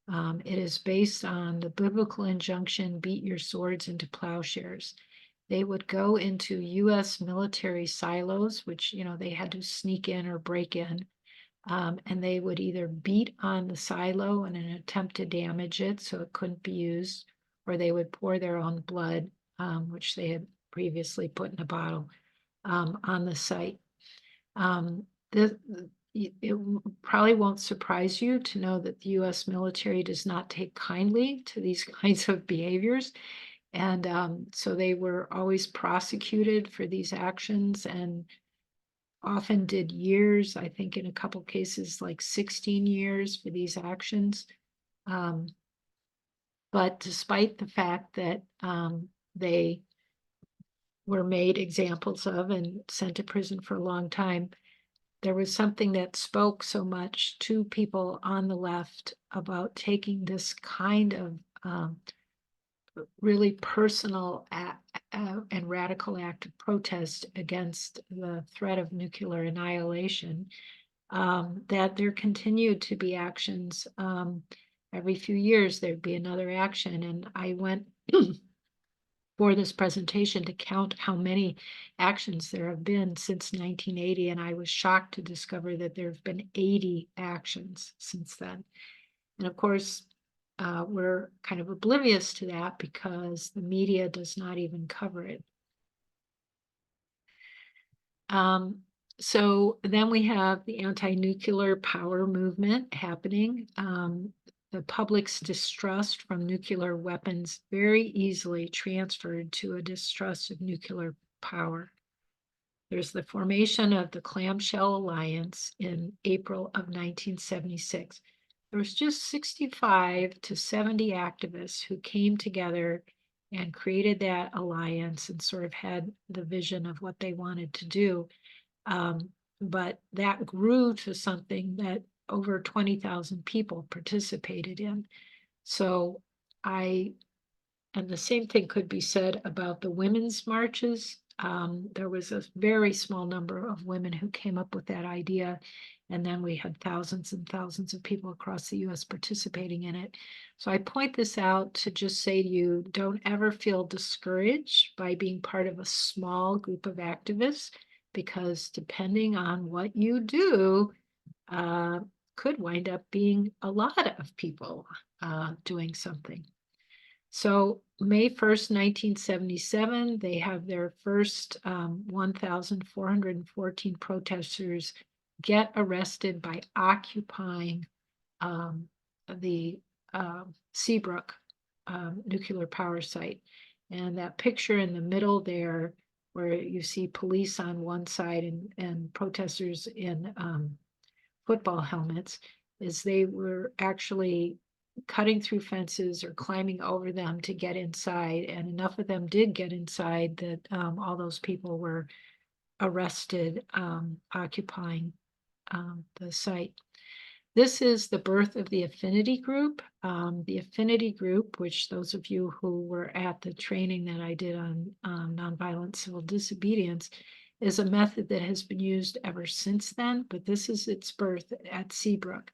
It is based on the biblical injunction, beat your swords into plowshares. They would go into US military silos, which, they had to sneak in or break in, and they would either beat on the silo in an attempt to damage it so it couldn't be used, or they would pour their own blood, which they had previously put in a bottle, on the site. It probably won't surprise you to know that the US military does not take kindly to these kinds of behaviors. And so they were always prosecuted for these actions and often did years, I think in a couple cases, like 16 years for these actions. But despite the fact that they were made examples of and sent to prison for a long time, there was something that spoke so much to people on the left about taking this kind of really personal and radical act of protest against the threat of nuclear annihilation, that there continued to be actions. Every few years, there'd be another action. And I went for this presentation to count how many actions there have been since 1980. And I was shocked to discover that there have been 80 actions since then. And of course, we're kind of oblivious to that because the media does not even cover it. So then we have the anti-nuclear power movement happening. The public's distrust from nuclear weapons very easily transferred to a distrust of nuclear power. There's the formation of the Clamshell Alliance in April of 1976. There was just 65 to 70 activists who came together and created that alliance and sort of had the vision of what they wanted to do. But that grew to something that over 20,000 people participated in. So and the same thing could be said about the women's marches. There was a very small number of women who came up with that idea. And then we had thousands and thousands of people across the US participating in it. So I point this out to just say to you, don't ever feel discouraged by being part of a small group of activists, because depending on what you do, could wind up being a lot of people doing something. So May 1st, 1977, they have their first 1,414 protesters get arrested by occupying the Seabrook nuclear power site. And that picture in the middle there where you see police on one side and protesters in football helmets, is they were actually cutting through fences or climbing over them to get inside, and enough of them did get inside that all those people were arrested occupying the site. This is the birth of the affinity group. The affinity group, which those of you who were at the training that I did on nonviolent civil disobedience, is a method that has been used ever since then, but this is its birth at Seabrook.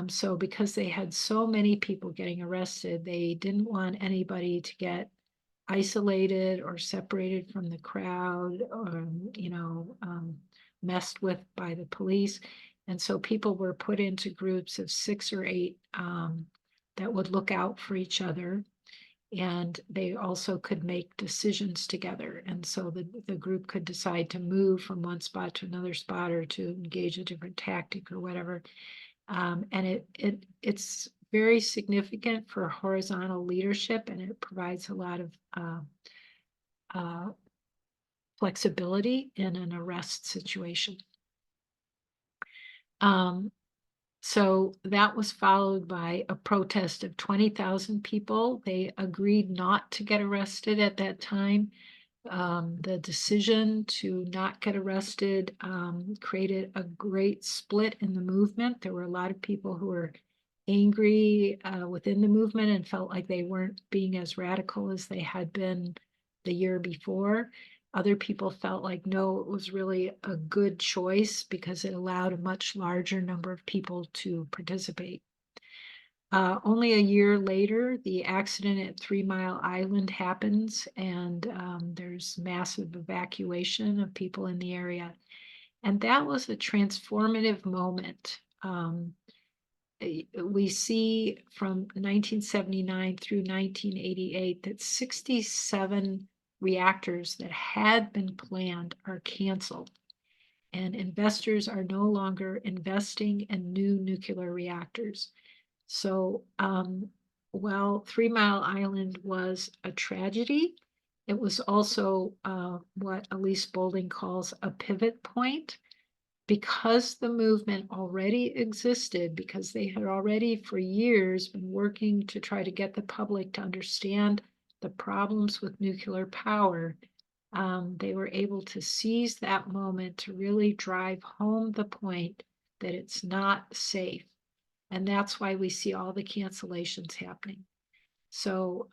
So because they had so many people getting arrested, they didn't want anybody to get isolated or separated from the crowd or, messed with by the police. And so people were put into groups of 6 or 8 that would look out for each other. And they also could make decisions together. And so the group could decide to move from one spot to another spot or to engage a different tactic or whatever. And it's very significant for horizontal leadership, and it provides a lot of flexibility in an arrest situation. So that was followed by a protest of 20,000 people. They agreed not to get arrested at that time. The decision to not get arrested created a great split in the movement. There were a lot of people who were angry within the movement and felt like they weren't being as radical as they had been the year before. Other people felt like, no, it was really a good choice because it allowed a much larger number of people to participate. Only a year later, the accident at 3 Mile Island happens, and there's massive evacuation of people in the area. And that was a transformative moment. We see from 1979 through 1988 that 67 reactors that had been planned are canceled. And investors are no longer investing in new nuclear reactors. So while 3 Mile Island was a tragedy, it was also what Elise Boulding calls a pivot point, because the movement already existed, because they had already for years been working to try to get the public to understand the problems with nuclear power. They were able to seize that moment to really drive home the point that it's not safe. And that's why we see all the cancellations happening. So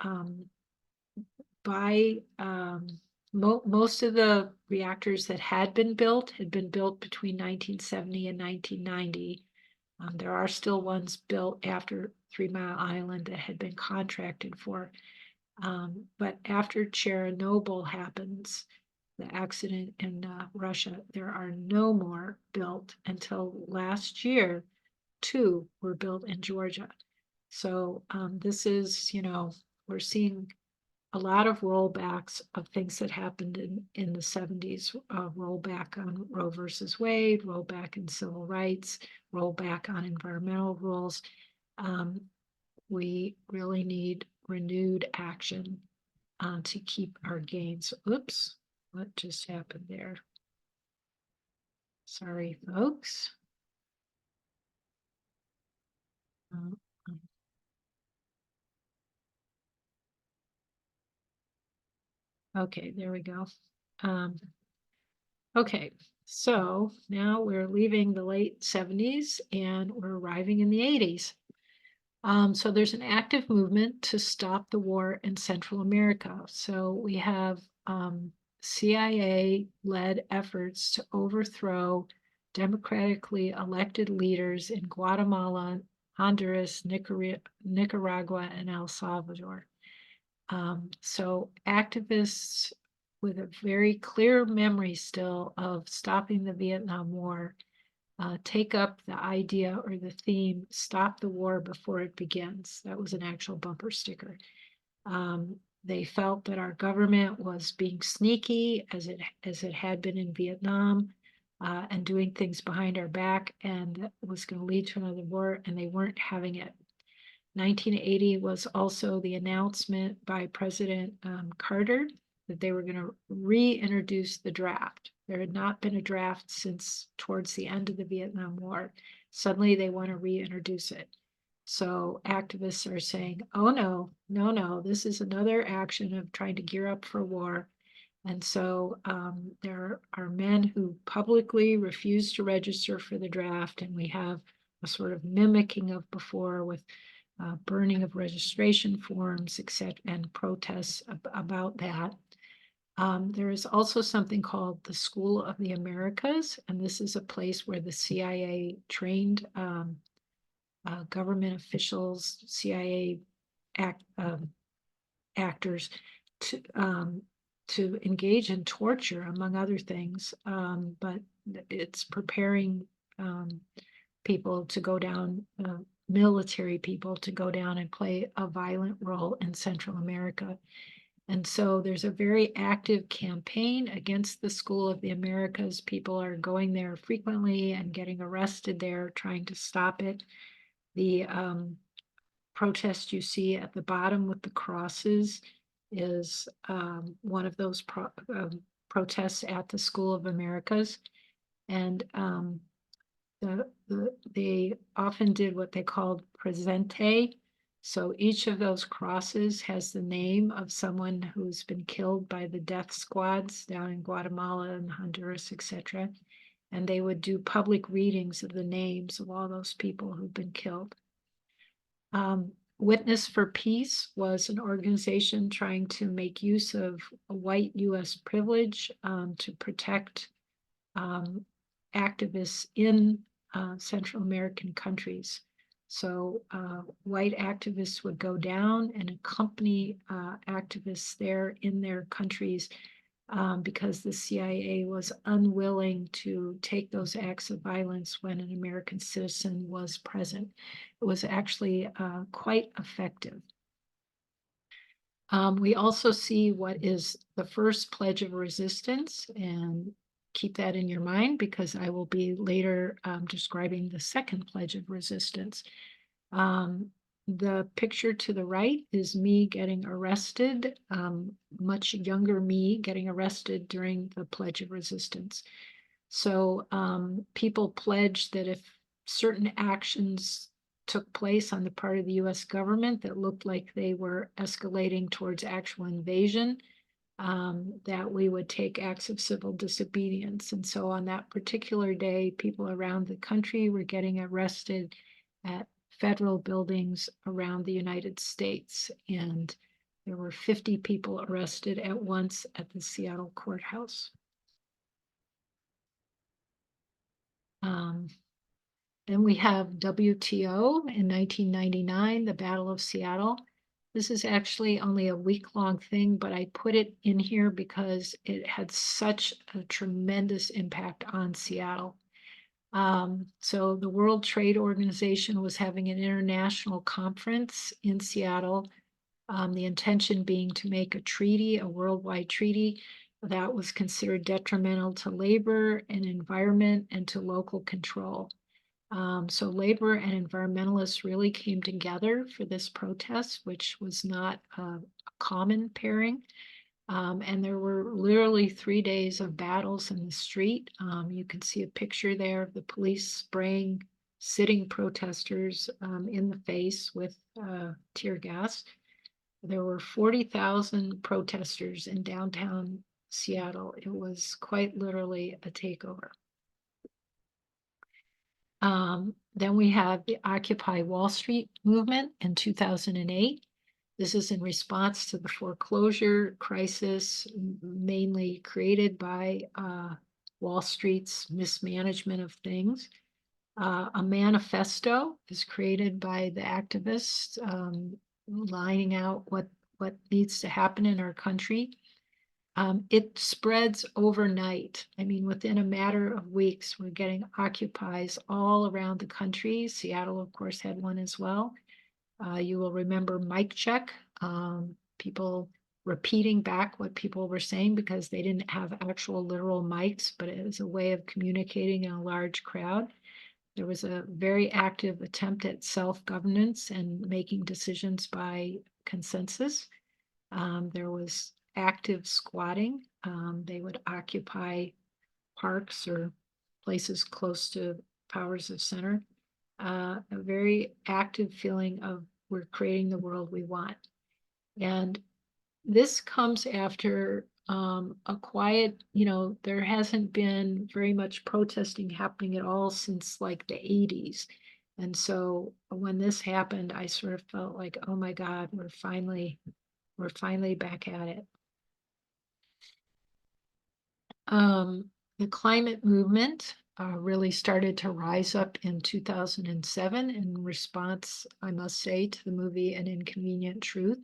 most of the reactors that had been built between 1970 and 1990. There are still ones built after 3 Mile Island that had been contracted for. But after Chernobyl happens, the accident in Russia, there are no more built until last year. 2 were built in Georgia. So this is, we're seeing a lot of rollbacks of things that happened in the 70s, rollback on Roe versus Wade, rollback in civil rights, rollback on environmental rules. We really need renewed action to keep our gains. Oops, what just happened there? Sorry, folks. Okay, there we go. Okay, so now we're leaving the late 70s and we're arriving in the 80s. So there's an active movement to stop the war in Central America. So we have CIA-led efforts to overthrow democratically elected leaders in Guatemala, Honduras, Nicaragua, and El Salvador. So activists with a very clear memory still of stopping the Vietnam War take up the idea or the theme, stop the war before it begins. That was an actual bumper sticker. They felt that our government was being sneaky as it had been in Vietnam, and doing things behind our back, and that was going to lead to another war, and they weren't having it. 1980 was also the announcement by President Carter that they were going to reintroduce the draft. There had not been a draft since towards the end of the Vietnam War. Suddenly they want to reintroduce it. So activists are saying, oh, no, no, no, this is another action of trying to gear up for war. And so there are men who publicly refuse to register for the draft, and we have a sort of mimicking of before with burning of registration forms, etc., and protests about that. There is also something called the School of the Americas, and this is a place where the CIA trained government officials, CIA actors to engage in torture, among other things. But it's preparing people to go down, military people to go down and play a violent role in Central America. And so there's a very active campaign against the School of the Americas. People are going there frequently and getting arrested there, trying to stop it. The protest you see at the bottom with the crosses is one of those protests at the School of Americas. And they often did what they called presente. So each of those crosses has the name of someone who's been killed by the death squads down in Guatemala and Honduras, etc. And they would do public readings of the names of all those people who've been killed. Witness for Peace was an organization trying to make use of a white U.S. privilege to protect activists in Central American countries. So white activists would go down and accompany activists there in their countries because the CIA was unwilling to take those acts of violence when an American citizen was present. It was actually quite effective. We also see what is the first Pledge of Resistance, and keep that in your mind because I will be later describing the second Pledge of Resistance. The picture to the right is me getting arrested, much younger me getting arrested during the Pledge of Resistance. So people pledged that if certain actions took place on the part of the US government that looked like they were escalating towards actual invasion, that we would take acts of civil disobedience. And so on that particular day, people around the country were getting arrested at federal buildings around the United States. And there were 50 people arrested at once at the Seattle courthouse. Then we have WTO in 1999, the Battle of Seattle. This is actually only a week-long thing, but I put it in here because it had such a tremendous impact on Seattle. So the World Trade Organization was having an international conference in Seattle, the intention being to make a treaty, a worldwide treaty, that was considered detrimental to labor and environment and to local control. So labor and environmentalists really came together for this protest, which was not a common pairing. And there were literally 3 days of battles in the street. You can see a picture there of the police spraying sitting protesters in the face with tear gas. There were 40,000 protesters in downtown Seattle. It was quite literally a takeover. Then we have the Occupy Wall Street movement in 2008. This is in response to the foreclosure crisis, mainly created by Wall Street's mismanagement of things. A manifesto is created by the activists lining out what needs to happen in our country. It spreads overnight. I mean, within a matter of weeks, we're getting occupies all around the country. Seattle, of course, had one as well. You will remember mic check, people repeating back what people were saying because they didn't have actual literal mics, but it was a way of communicating in a large crowd. There was a very active attempt at self-governance and making decisions by consensus. There was active squatting. They would occupy parks or places close to powers of center. A very active feeling of we're creating the world we want. And this comes after a quiet, there hasn't been very much protesting happening at all since like the 80s. And so when this happened, I sort of felt like, oh my God, we're finally back at it. The climate movement really started to rise up in 2007 in response, I must say, to the movie An Inconvenient Truth.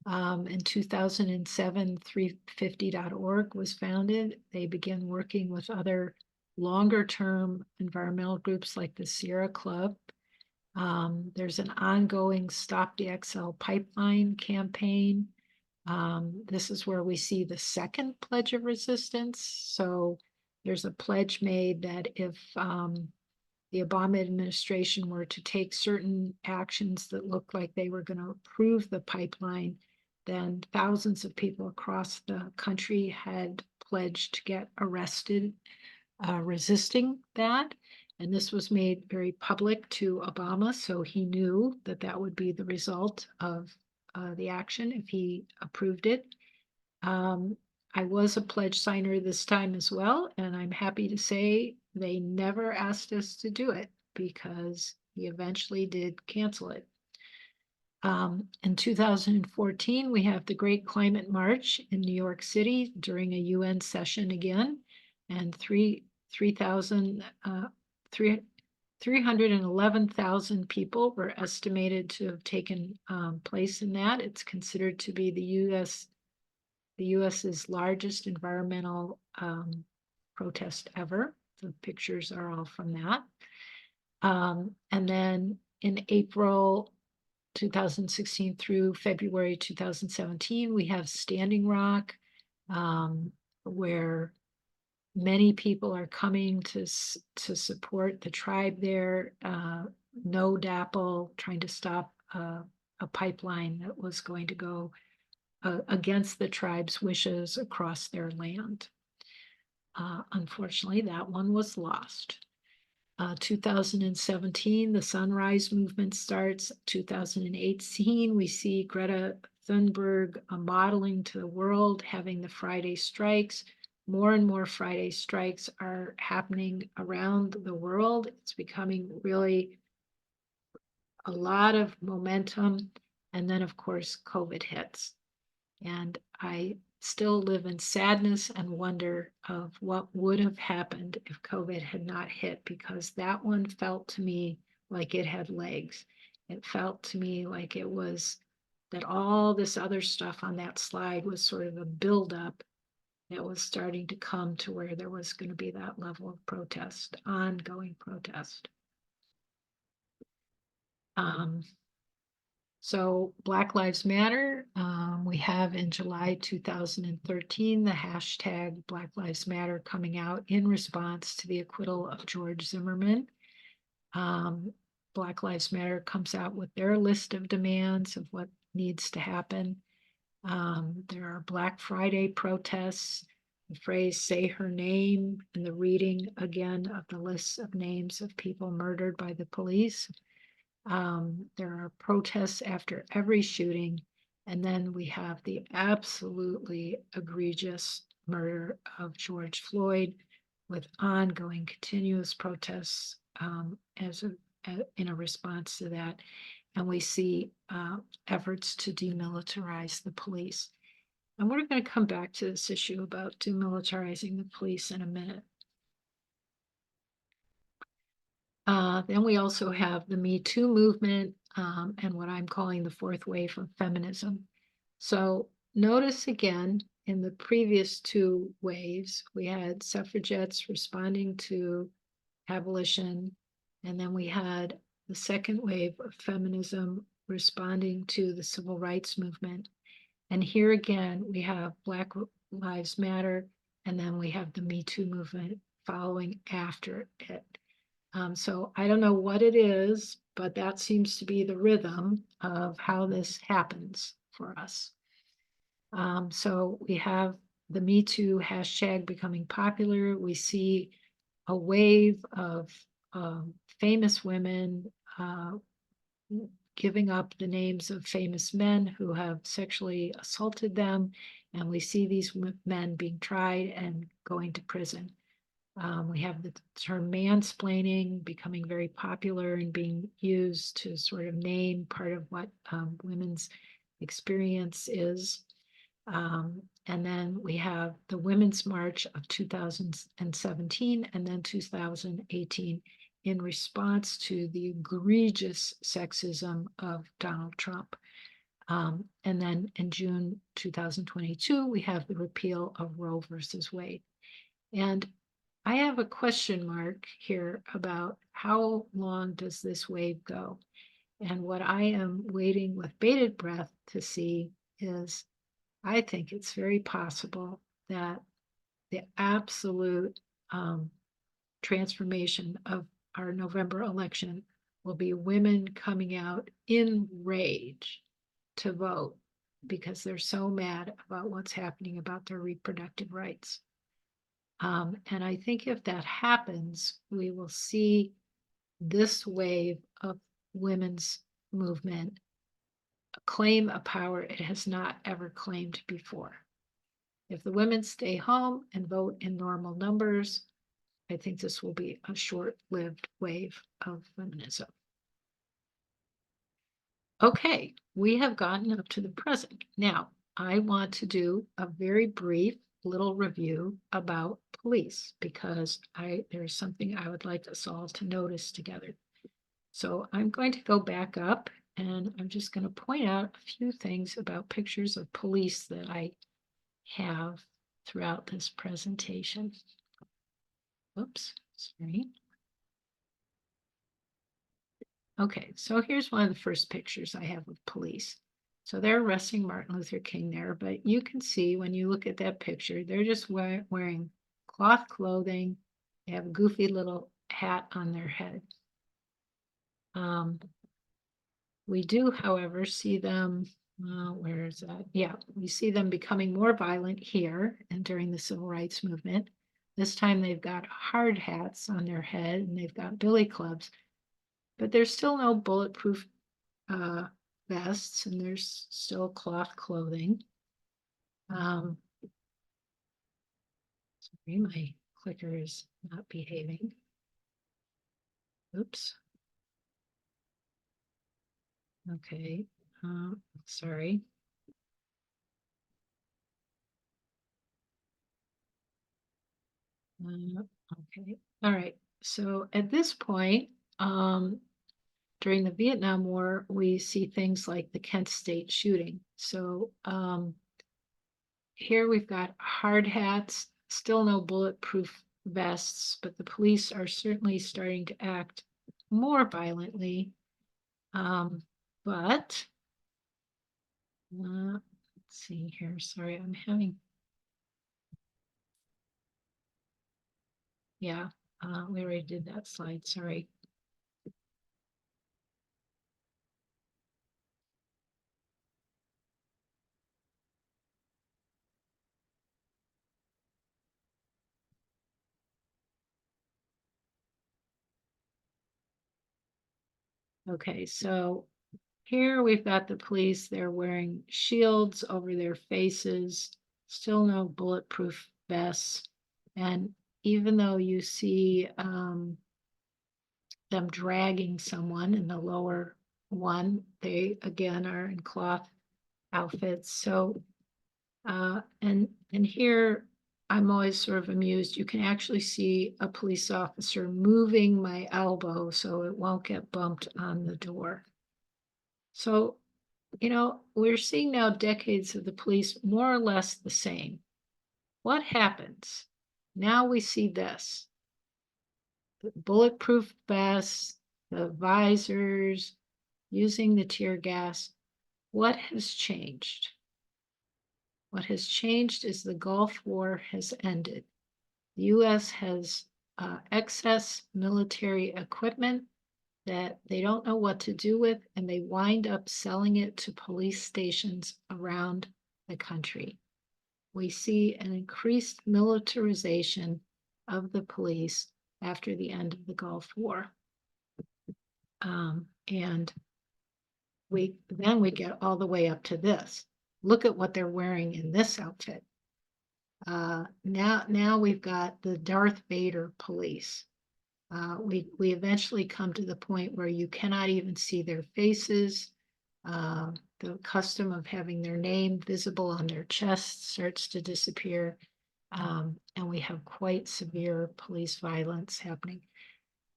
In 2007, 350.org was founded. They began working with other longer-term environmental groups like the Sierra Club. There's an ongoing Stop the XL Pipeline campaign. This is where we see the second pledge of resistance. So there's a pledge made that if the Obama administration were to take certain actions that looked like they were going to approve the pipeline, then thousands of people across the country had pledged to get arrested resisting that. And this was made very public to Obama, so he knew that that would be the result of the action if he approved it. I was a pledge signer this time as well, and I'm happy to say they never asked us to do it because he eventually did cancel it. In 2014, we have the Great Climate March in New York City during a UN session again, and 311,000 people were estimated to have taken place in that. It's considered to be the US's largest environmental protest ever. The pictures are all from that. And then in April 2016 through February 2017, we have Standing Rock, where many people are coming to support the tribe there. No DAPL, trying to stop a pipeline that was going to go against the tribe's wishes across their land. Unfortunately, that one was lost. 2017, the Sunrise Movement starts. 2018, we see Greta Thunberg modeling to the world, having the Friday strikes. More and more Friday strikes are happening around the world. It's becoming really a lot of momentum. And then, of course, COVID hits. And I still live in sadness and wonder of what would have happened if COVID had not hit, because that one felt to me like it had legs. It felt to me like it was that all this other stuff on that slide was sort of a buildup that was starting to come to where there was going to be that level of protest, ongoing protest. So Black Lives Matter, we have in July 2013, the hashtag Black Lives Matter coming out in response to the acquittal of George Zimmerman. Black Lives Matter comes out with their list of demands of what needs to happen. There are Black Friday protests, the phrase "say her name," and the reading again of the lists of names of people murdered by the police. There are protests after every shooting, and then we have the absolutely egregious murder of George Floyd with ongoing continuous protests in a response to that. And we see efforts to demilitarize the police. And we're going to come back to this issue about demilitarizing the police in a minute. Then we also have the Me Too movement and what I'm calling the fourth wave of feminism. So notice again, in the previous two waves, we had suffragettes responding to abolition, and then we had the second wave of feminism responding to the civil rights movement. And here again, we have Black Lives Matter, and then we have the Me Too movement following after it. So I don't know what it is, but that seems to be the rhythm of how this happens for us. So we have the Me Too hashtag becoming popular. We see a wave of famous women giving up the names of famous men who have sexually assaulted them. And we see these men being tried and going to prison. We have the term mansplaining becoming very popular and being used to sort of name part of what women's experience is. And then we have the Women's March of 2017 and then 2018 in response to the egregious sexism of Donald Trump. And then in June 2022, we have the repeal of Roe versus Wade. And I have a question mark here about how long does this wave go? And what I am waiting with bated breath to see is I think it's very possible that the absolute transformation of our November election will be women coming out in rage to vote because they're so mad about what's happening about their reproductive rights. And I think if that happens, we will see this wave of women's movement claim a power it has not ever claimed before. If the women stay home and vote in normal numbers, I think this will be a short-lived wave of feminism. Okay, we have gotten up to the present. Now, I want to do a very brief little review about police because there's something I would like us all to notice together. So I'm going to go back up and I'm just going to point out a few things about pictures of police that I have throughout this presentation. Oops, sorry. Okay, so here's one of the first pictures I have of police. So they're arresting Martin Luther King there, but you can see when you look at that picture, they're just wearing cloth clothing. They have a goofy little hat on their head. We do, however, see them, where is that? Yeah, we see them becoming more violent here and during the Civil Rights Movement. This time they've got hard hats on their head and they've got billy clubs, but there's still no bulletproof vests and there's still cloth clothing. Sorry, my clicker is not behaving. Oops. Okay, sorry. Okay, all right. So at this point, during the Vietnam War, we see things like the Kent State shooting. So here we've got hard hats, still no bulletproof vests, but the police are certainly starting to act more violently. But let's see here. Sorry, I'm having. Yeah, we already did that slide. Sorry. Okay, so here we've got the police. They're wearing shields over their faces, still no bulletproof vests. And even though you see them dragging someone in the lower one, they again are in cloth outfits. So, and here I'm always sort of amused. You can actually see a police officer moving my elbow so it won't get bumped on the door. So, we're seeing now decades of the police more or less the same. What happens? Now we see this. The bulletproof vests, the visors, using the tear gas. What has changed? What has changed is the Gulf War has ended. The U.S. has excess military equipment that they don't know what to do with, and they wind up selling it to police stations around the country. We see an increased militarization of the police after the end of the Gulf War. And we get all the way up to this. Look at what they're wearing in this outfit. Now we've got the Darth Vader police. We eventually come to the point where you cannot even see their faces. The custom of having their name visible on their chest starts to disappear. And we have quite severe police violence happening.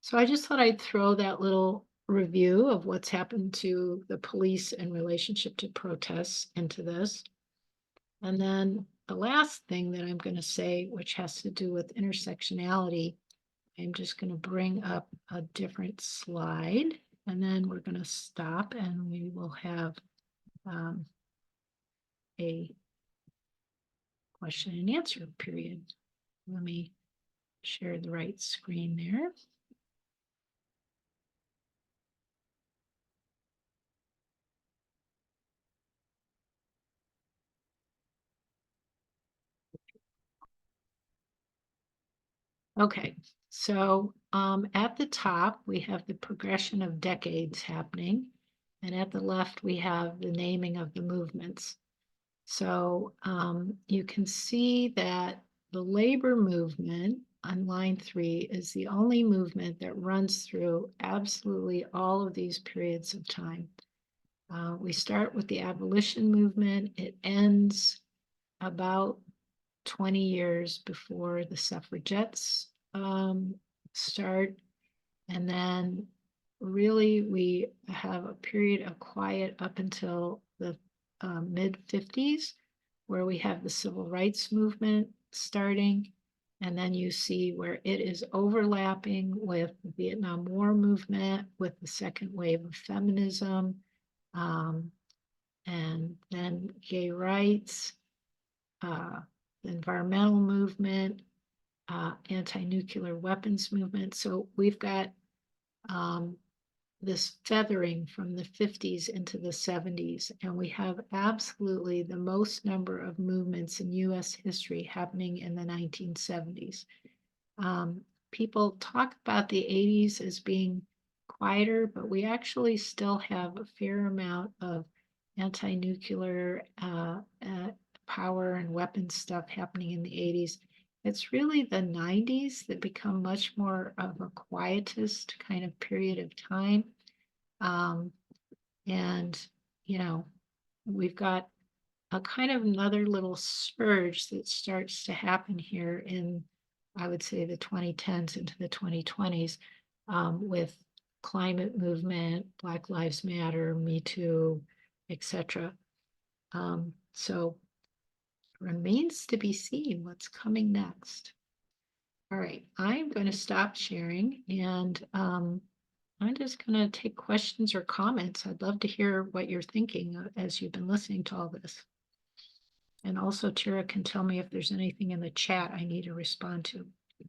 So I just thought I'd throw that little review of what's happened to the police in relationship to protests into this. And then the last thing that I'm going to say, which has to do with intersectionality, I'm just going to bring up a different slide, and then we're going to stop and we will have a question and answer period. Let me share the right screen there. Okay, so at the top, we have the progression of decades happening, and at the left, we have the naming of the movements. So you can see that the labor movement on line 3 is the only movement that runs through absolutely all of these periods of time. We start with the abolition movement. It ends about 20 years before the suffragettes start. And then really we have a period of quiet up until the mid-50s, where we have the civil rights movement starting. And then you see where it is overlapping with the Vietnam War movement, with the second wave of feminism, and then gay rights, the environmental movement, anti-nuclear weapons movement. So we've got this feathering from the 50s into the 70s, and we have absolutely the most number of movements in US history happening in the 1970s. People talk about the 80s as being quieter, but we actually still have a fair amount of anti-nuclear power and weapons stuff happening in the 80s. It's really the 90s that become much more of a quietist kind of period of time. And, you know, we've got a kind of another little surge that starts to happen here in, I would say, the 2010s into the 2020s, with climate movement, Black Lives Matter, Me Too, etc. So remains to be seen what's coming next. All right, I'm going to stop sharing, and I'm just going to take questions or comments. I'd love to hear what you're thinking as you've been listening to all this. And also, Tara can tell me if there's anything in the chat I need to respond to. I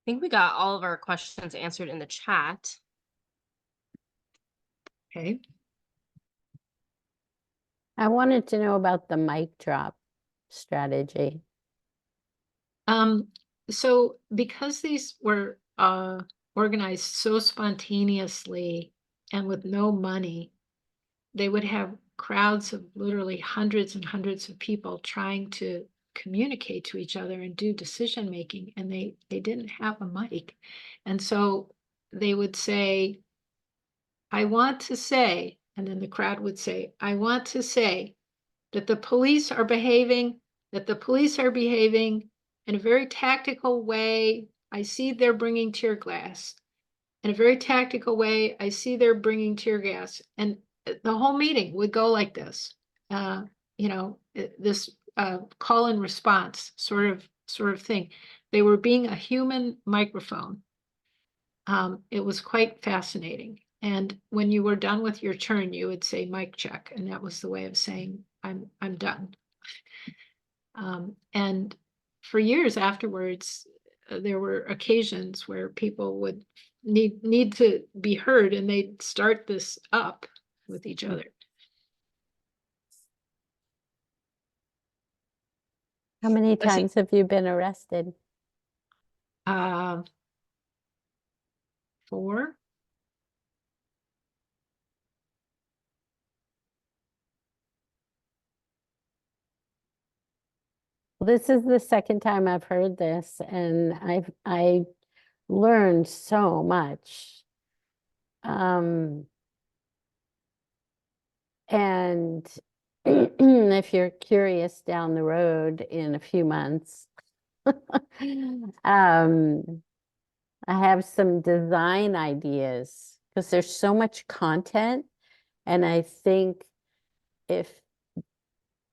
think we got all of our questions answered in the chat. Okay. I wanted to know about the mic drop strategy. So because these were organized so spontaneously and with no money, they would have crowds of literally hundreds and hundreds of people trying to communicate to each other and do decision making, and they didn't have a mic. And so they would say, I want to say, and then the crowd would say, I want to say that the police are behaving in a very tactical way. I see they're bringing tear gas. In a very tactical way, I see they're bringing tear gas. And the whole meeting would go like this, this call and response sort of thing. They were being a human microphone. It was quite fascinating. And when you were done with your turn, you would say mic check, and that was the way of saying I'm done. And for years afterwards, there were occasions where people would need to be heard, and they start this up with each other. How many Let's see. times have you been arrested? 4. This is the second time I've heard this, and I learned so much. And if you're curious down the road in a few months, I have some design ideas because there's so much content, and I think if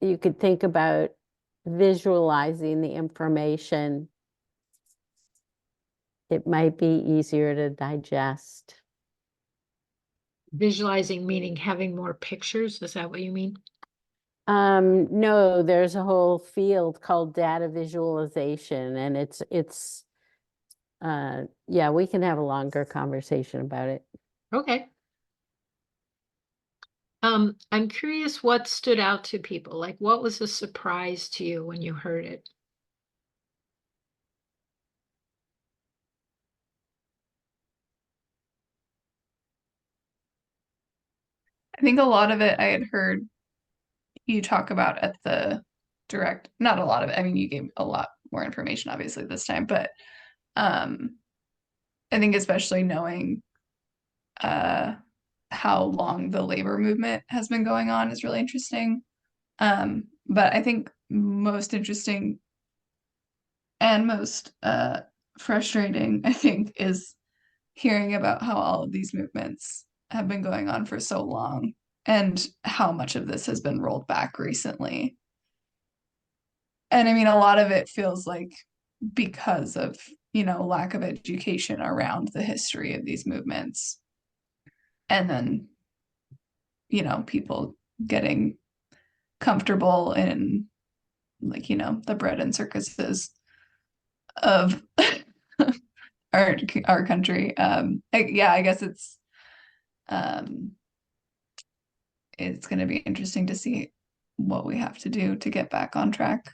you could think about visualizing the information, it might be easier to digest. Visualizing meaning having more pictures. Is that what you mean? No, there's a whole field called data visualization, and it's yeah, we can have a longer conversation about it. Okay. I'm curious what stood out to people. Like, what was a surprise to you when you heard it? I think a lot of it I had heard you talk about at the direct, not a lot of it. I mean, you gave a lot more information obviously this time, but I think especially knowing how long the labor movement has been going on is really interesting. But I think most interesting and most frustrating, I think, is hearing about how all of these movements have been going on for so long and how much of this has been rolled back recently. And I mean, a lot of it feels like because of, lack of education around the history of these movements. And then, people getting comfortable in like, the bread and circuses of our country. I guess it's going to be interesting to see what we have to do to get back on track.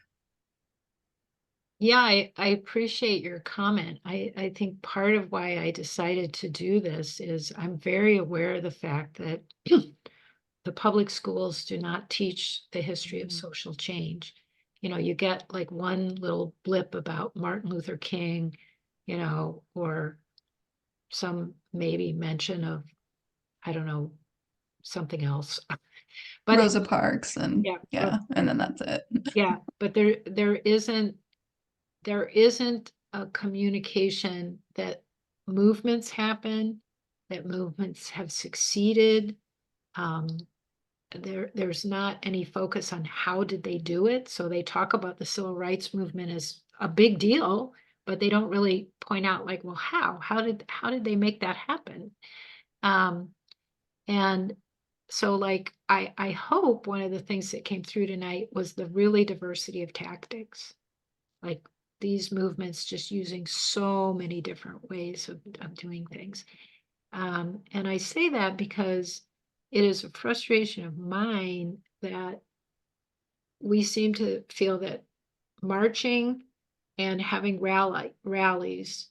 Yeah, I appreciate your comment. I think part of why I decided to do this is I'm very aware of the fact that the public schools do not teach the history of social change. You get like one little blip about Martin Luther King, or some maybe mention of, I don't know, something else. But Rosa Parks and yeah, and then that's it. yeah, but there isn't a communication that movements happen, that movements have succeeded. There's not any focus on how did they do it. So they talk about the civil rights movement as a big deal, but they don't really point out like, well, how did they make that happen? And so like, I hope one of the things that came through tonight was the really diversity of tactics. Like these movements just using so many different ways of doing things. And I say that because it is a frustration of mine that we seem to feel that marching and having rallies,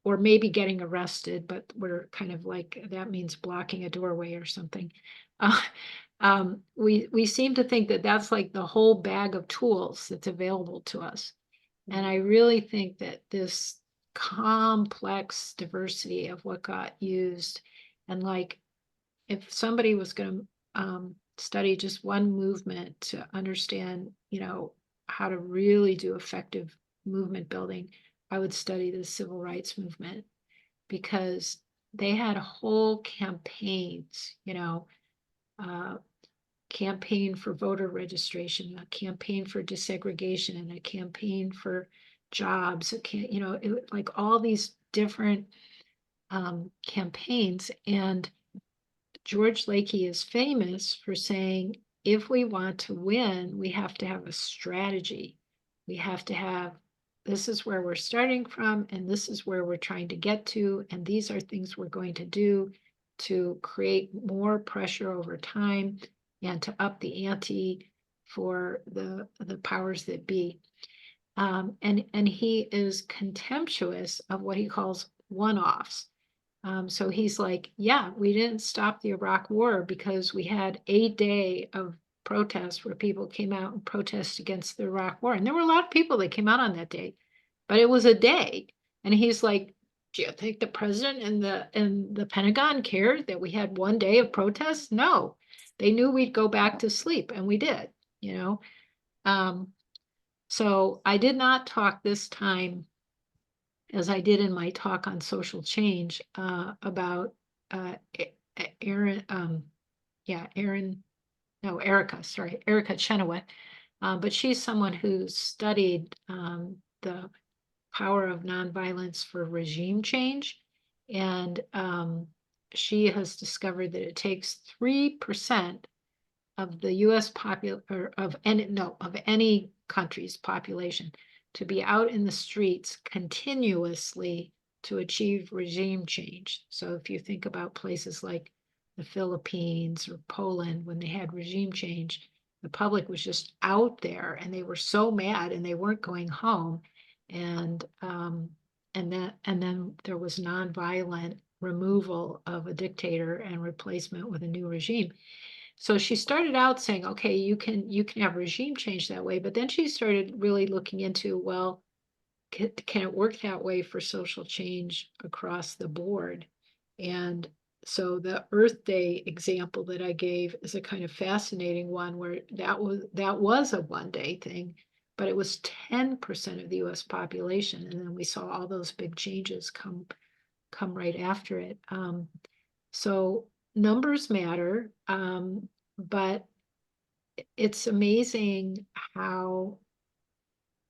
or maybe getting arrested, but we're kind of like, that means blocking a doorway or something. We seem to think that that's like the whole bag of tools that's available to us. And I really think that this complex diversity of what got used, and like, if somebody was going to study just one movement to understand, how to really do effective movement building, I would study the civil rights movement, because they had whole campaigns, campaign for voter registration, a campaign for desegregation, and a campaign for jobs, like all these different campaigns. And George Lakey is famous for saying, if we want to win, we have to have a strategy. We have to have this is where we're starting from, and this is where we're trying to get to, and these are things we're going to do to create more pressure over time and to up the ante for the powers that be. And he is contemptuous of what he calls one-offs. So he's like, yeah, we didn't stop the Iraq War because we had a day of protests where people came out and protested against the Iraq War. And there were a lot of people that came out on that day, but it was a day. And he's like, do you think the president and the Pentagon cared that we had one day of protests? No, they knew we'd go back to sleep, and we did, you know. So I did not talk this time, as I did in my talk on social change, about Erin, Erica Chenoweth. But she's someone who studied the power of nonviolence for regime change. And she has discovered that it takes 3% of the US of any country's population to be out in the streets continuously to achieve regime change. So if you think about places like the Philippines or Poland, when they had regime change, the public was just out there and they were so mad and they weren't going home. And then there was nonviolent removal of a dictator and replacement with a new regime. So she started out saying, okay, you can have regime change that way, but then she started really looking into, well, can it work that way for social change across the board? And so the Earth Day example that I gave is a kind of fascinating one, where that was a one-day thing, but it was 10% of the US population. And then we saw all those big changes come right after it. So numbers matter, but it's amazing how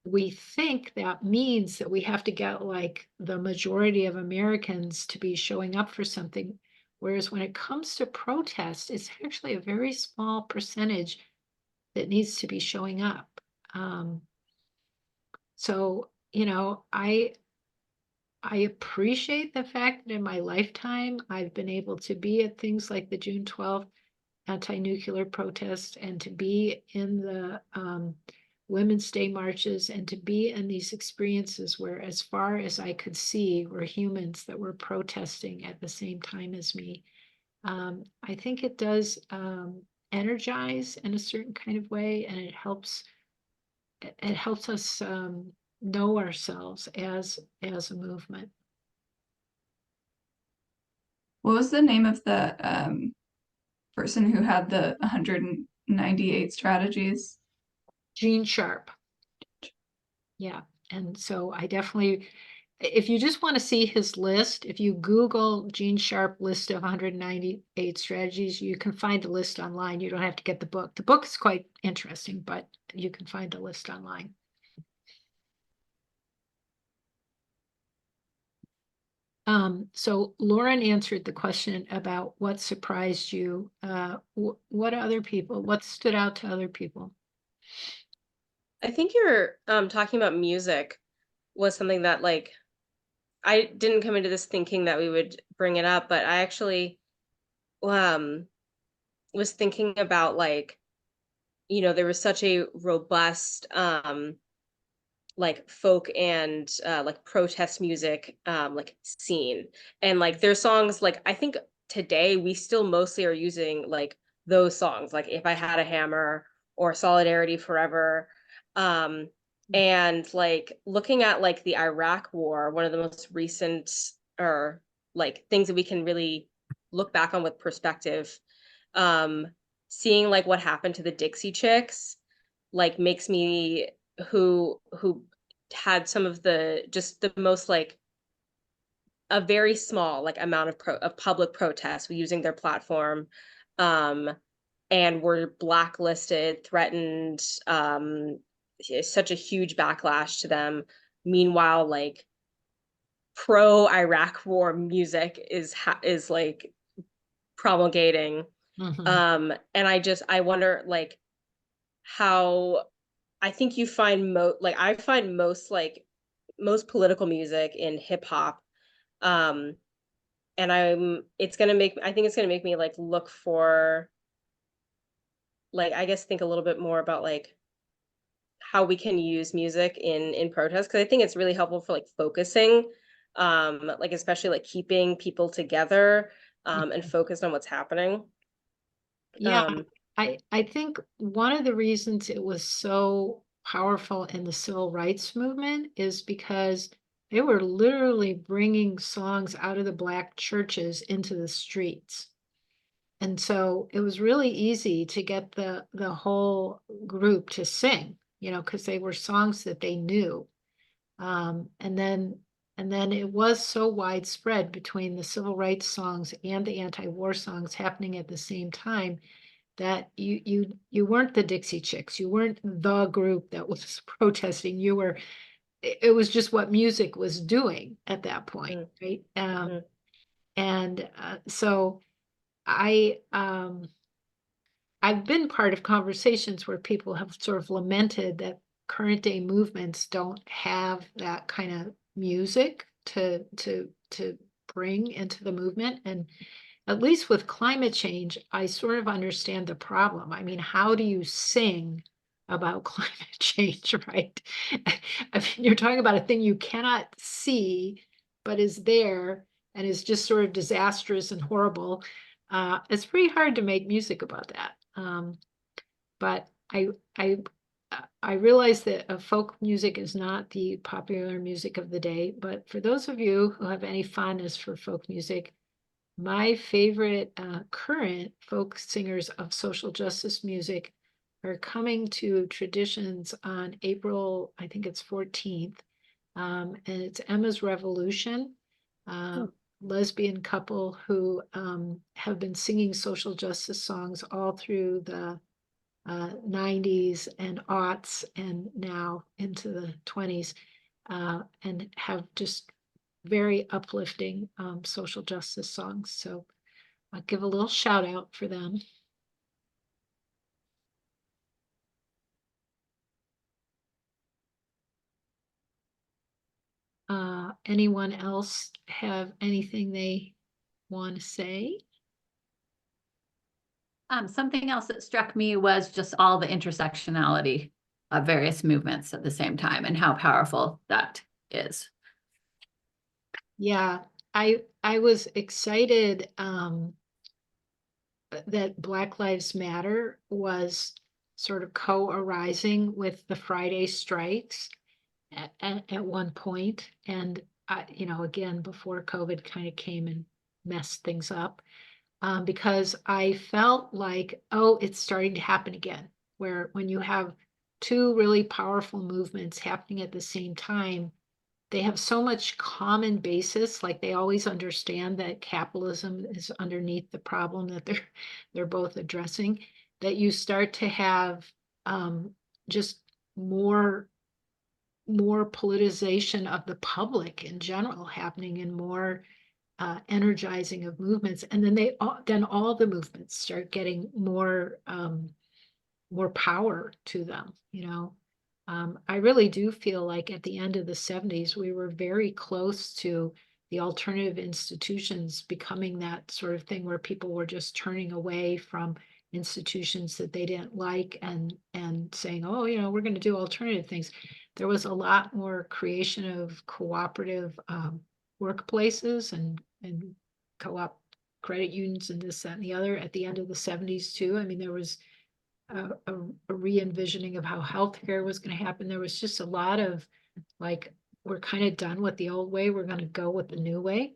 we think that means that we have to get like the majority of Americans to be showing up for something. Whereas when it comes to protest, it's actually a very small percentage that needs to be showing up. So, I appreciate the fact that in my lifetime, I've been able to be at things like the June 12th anti-nuclear protest, and to be in the Women's Day marches, and to be in these experiences where, as far as I could see, were humans that were protesting at the same time as me. I think it does energize in a certain kind of way, and it helps us know ourselves as a movement. What was the name of the person who had the 198 strategies? Gene Sharp. Yeah. And so I definitely, if you just want to see his list, if you Google Gene Sharp list of 198 strategies, you can find the list online. You don't have to get the book. The book is quite interesting, but you can find the list online. So Lauren answered the question about what surprised you. What stood out to other people? I think you're talking about music was something that, like, I didn't come into this thinking that we would bring it up, but I actually was thinking about, like, there was such a robust like folk and like protest music like scene, and like their songs, like I think today we still mostly are using like those songs, like If I Had a Hammer or Solidarity Forever. And like looking at like the Iraq War, one of the most recent or like things that we can really look back on with perspective, seeing like what happened to the Dixie Chicks like makes me, who had some of the just the most like a very small like amount of public protests using their platform, and were blacklisted, threatened, such a huge backlash to them. Meanwhile, like pro Iraq war music is like promulgating. Mhm. And I wonder like how I think you find I find most like most political music in hip hop. And I think it's gonna make me like look for, like, I guess think a little bit more about like how we can use music in protest, because I think it's really helpful for like focusing, like especially like keeping people together, and focused on what's happening. Yeah, Um, I think one of the reasons it was so powerful in the civil rights movement is because they were literally bringing songs out of the Black churches into the streets. And so it was really easy to get the whole group to sing, because they were songs that they knew. And then it was so widespread between the civil rights songs and the anti-war songs happening at the same time that you weren't the Dixie Chicks. You weren't the group that was protesting. It was just what music was doing at that point, Mm, right? mhm. And so I I've been part of conversations where people have sort of lamented that current day movements don't have that kind of music to bring into the movement. And at least with climate change, I sort of understand the problem. I mean, how do you sing about climate change, right? I mean, you're talking about a thing you cannot see, but is there and is just sort of disastrous and horrible. It's pretty hard to make music about that. But I I realize that folk music is not the popular music of the day, but for those of you who have any fondness for folk music, my favorite current folk singers of social justice music are coming to traditions on April, I think it's 14th, and it's Emma's Revolution, uh, lesbian couple who have been singing social justice songs all through the 90s and aughts and now into the 20s, and have just very uplifting social justice songs. So I'll give a little shout out for them. Anyone else have anything they want to say? Something else that struck me was just all the intersectionality of various movements at the same time and how powerful that is. Yeah, I was excited that Black Lives Matter was sort of co-arising with the Friday strikes at one point. And again, before COVID kind of came and messed things up, because I felt like, oh, it's starting to happen again, where when you have two really powerful movements happening at the same time, they have so much common basis, like they always understand that capitalism is underneath the problem that they're both addressing, that you start to have just more politicization of the public in general happening, and more energizing of movements. And then all the movements start getting more power to them. I really do feel like at the end of the 70s, we were very close to the alternative institutions becoming that sort of thing where people were just turning away from institutions that they didn't like and saying, oh, we're going to do alternative things. There was a lot more creation of cooperative workplaces and co-op credit unions and this, that, and the other at the end of the 70s too. I mean, there was a re-envisioning of how healthcare was going to happen. There was just a lot of like, we're kind of done with the old way. We're going to go with the new way.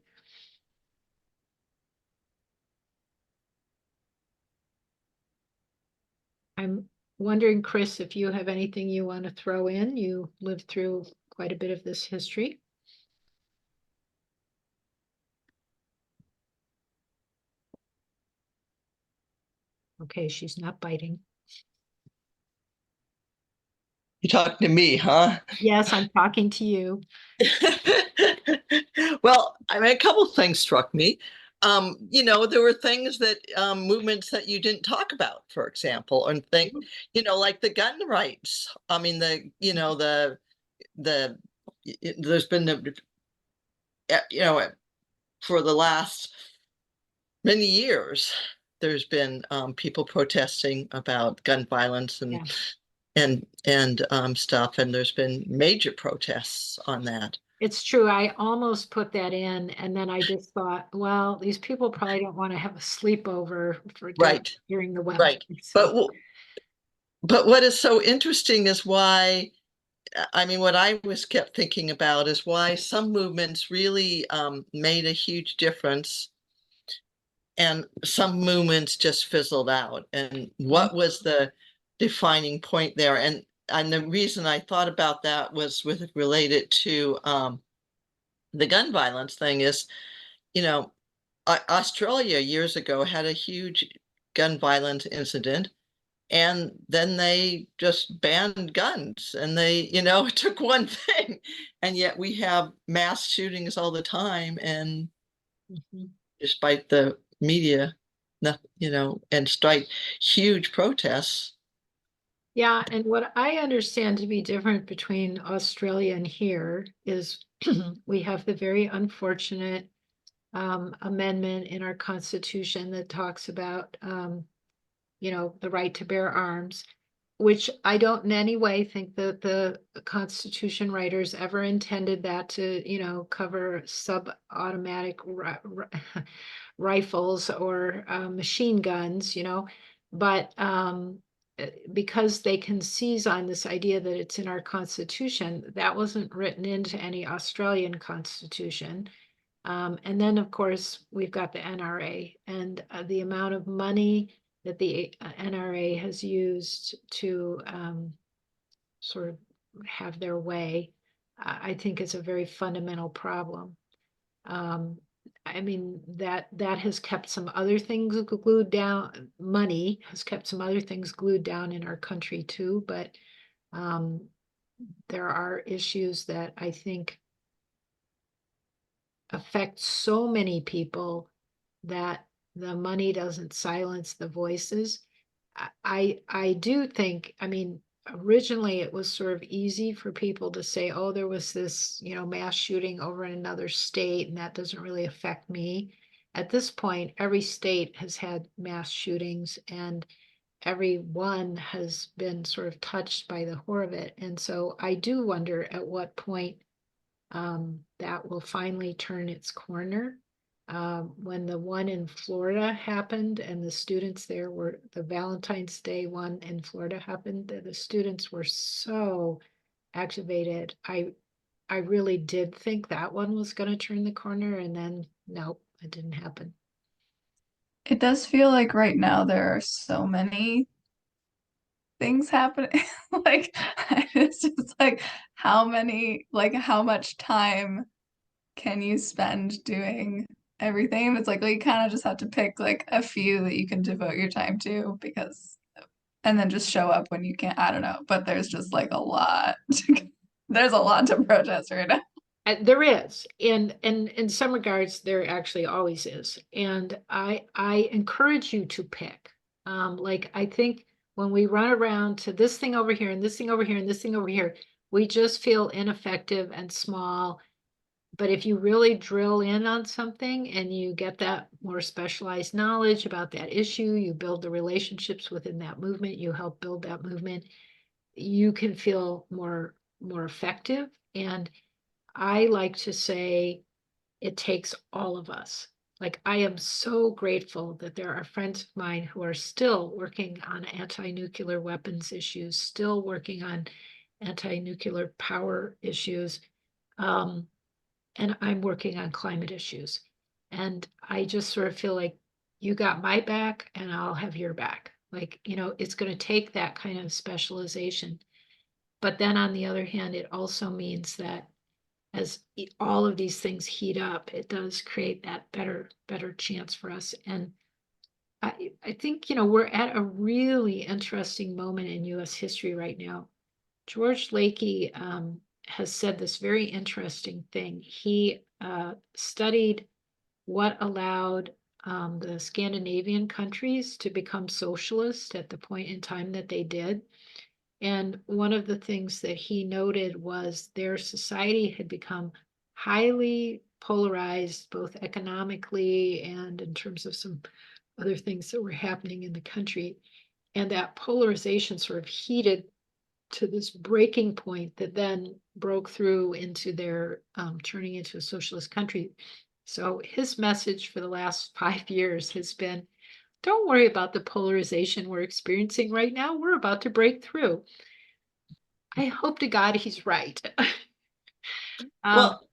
I'm wondering, Chris, if you have anything you want to throw in. You lived through quite a bit of this history. Okay, she's not biting. You talking to me, huh? Yes, I'm talking to you. Well, I mean, a couple things struck me. There were things that movements that you didn't talk about, for example, and think, like the gun rights. I mean, the there's been, you know, for the last many years, there's been people protesting about gun violence and stuff, and there's been major protests on that. It's true. I almost put that in, and then I just thought, well, these people probably don't want to have a sleepover for Right. during the weather. Right. So, But what is so interesting is why, I mean, what I was kept thinking about is why some movements really made a huge difference and some movements just fizzled out. And what was the defining point there? And the reason I thought about that was related to the gun violence thing is, you know, Australia years ago had a huge gun violence incident, and then they just banned guns, and they, you know, it took one thing, and yet we have mass shootings all the time, and mhm. despite the media, you know, and despite huge protests. Yeah, and what I understand to be different between Australia and here is we have the very unfortunate amendment in our Constitution that talks about, you know, the right to bear arms, which I don't in any way think that the Constitution writers ever intended that to, you know, cover sub-automatic rifles or machine guns, you know, but because they can seize on this idea that it's in our Constitution, that wasn't written into any Australian Constitution. And then, of course, we've got the NRA and the amount of money that the NRA has used to sort of have their way, I think is a very fundamental problem. I mean, that has kept some other things glued down. Money has kept some other things glued down in our country too, but there are issues that I think affect so many people that the money doesn't silence the voices. I do think, I mean, originally it was sort of easy for people to say, oh, there was this, you know, mass shooting over in another state, and that doesn't really affect me. At this point, every state has had mass shootings, and every one has been sort of touched by the horror of it. And so I do wonder at what point that will finally turn its corner. When the one in Florida happened and the students there were, the Valentine's Day one in Florida happened, the students were so activated. I really did think that one was going to turn the corner, and then nope, it didn't happen. It does feel like right now there are so many things happening. Like, it's just like how much time can you spend doing everything? It's like, well, you kind of just have to pick like a few that you can devote your time to, because and then just show up when you can't. I don't know, but there's just like a lot. There's a lot to protest right now. There is, and in some regards, there actually always is. And I encourage you to pick. Like I think when we run around to this thing over here and this thing over here and this thing over here, we just feel ineffective and small. But if you really drill in on something and you get that more specialized knowledge about that issue, you build the relationships within that movement, you help build that movement, you can feel more effective. And I like to say it takes all of us. Like, I am so grateful that there are friends of mine who are still working on anti-nuclear weapons issues, still working on anti-nuclear power issues. And I'm working on climate issues. And I just sort of feel like you got my back and I'll have your back. Like, you know, it's going to take that kind of specialization. But then on the other hand, it also means that as all of these things heat up, it does create that better chance for us. And I think, you know, we're at a really interesting moment in US history right now. George Lakey has said this very interesting thing. He studied what allowed the Scandinavian countries to become socialist at the point in time that they did. And one of the things that he noted was their society had become highly polarized, both economically and in terms of some other things that were happening in the country. And that polarization sort of heated to this breaking point that then broke through into their turning into a socialist country. So his message for the last 5 years has been, don't worry about the polarization we're experiencing right now. We're about to break through. I hope to God he's right. Well,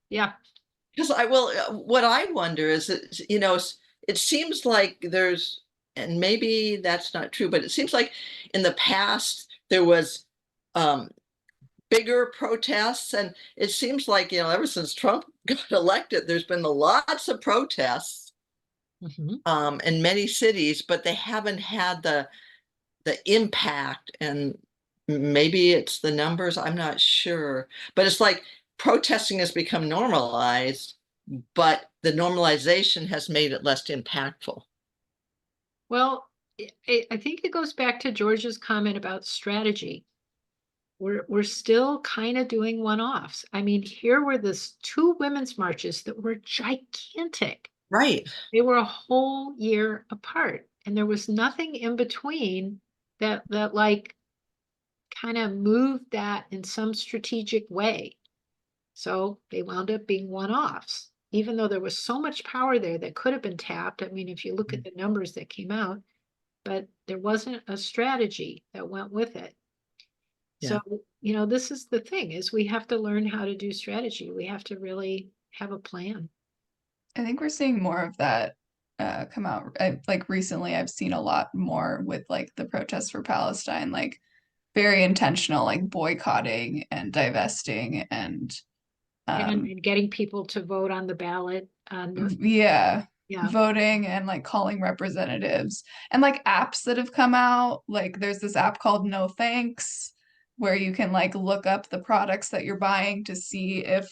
Yeah. because what I wonder is that, it seems like there's, and maybe that's not true, but it seems like in the past there was bigger protests, and it seems like, ever since Trump got elected, there's been lots of protests in many cities, but they haven't had the impact, and maybe it's the numbers, I'm not sure, but it's like protesting has become normalized, but the normalization has made it less impactful. Well, I think it goes back to George's comment about strategy. We're still kind of doing one-offs. I mean, here were this 2 women's marches that were gigantic. Right. They were a whole year apart, and there was nothing in between that like kind of moved that in some strategic way. So they wound up being one-offs, even though there was so much power there that could have been tapped. I mean, if you look at the numbers that came out, but there wasn't a strategy that went with it. Yeah. So, this is the thing, is we have to learn how to do strategy. We have to really have a plan. I think we're seeing more of that come out. Like recently, I've seen a lot more with like the protests for Palestine, like very intentional, like boycotting and divesting and And getting people to vote on the ballot. yeah, Yeah. voting and like calling representatives and like apps that have come out. Like there's this app called No Thanks where you can like look up the products that you're buying to see if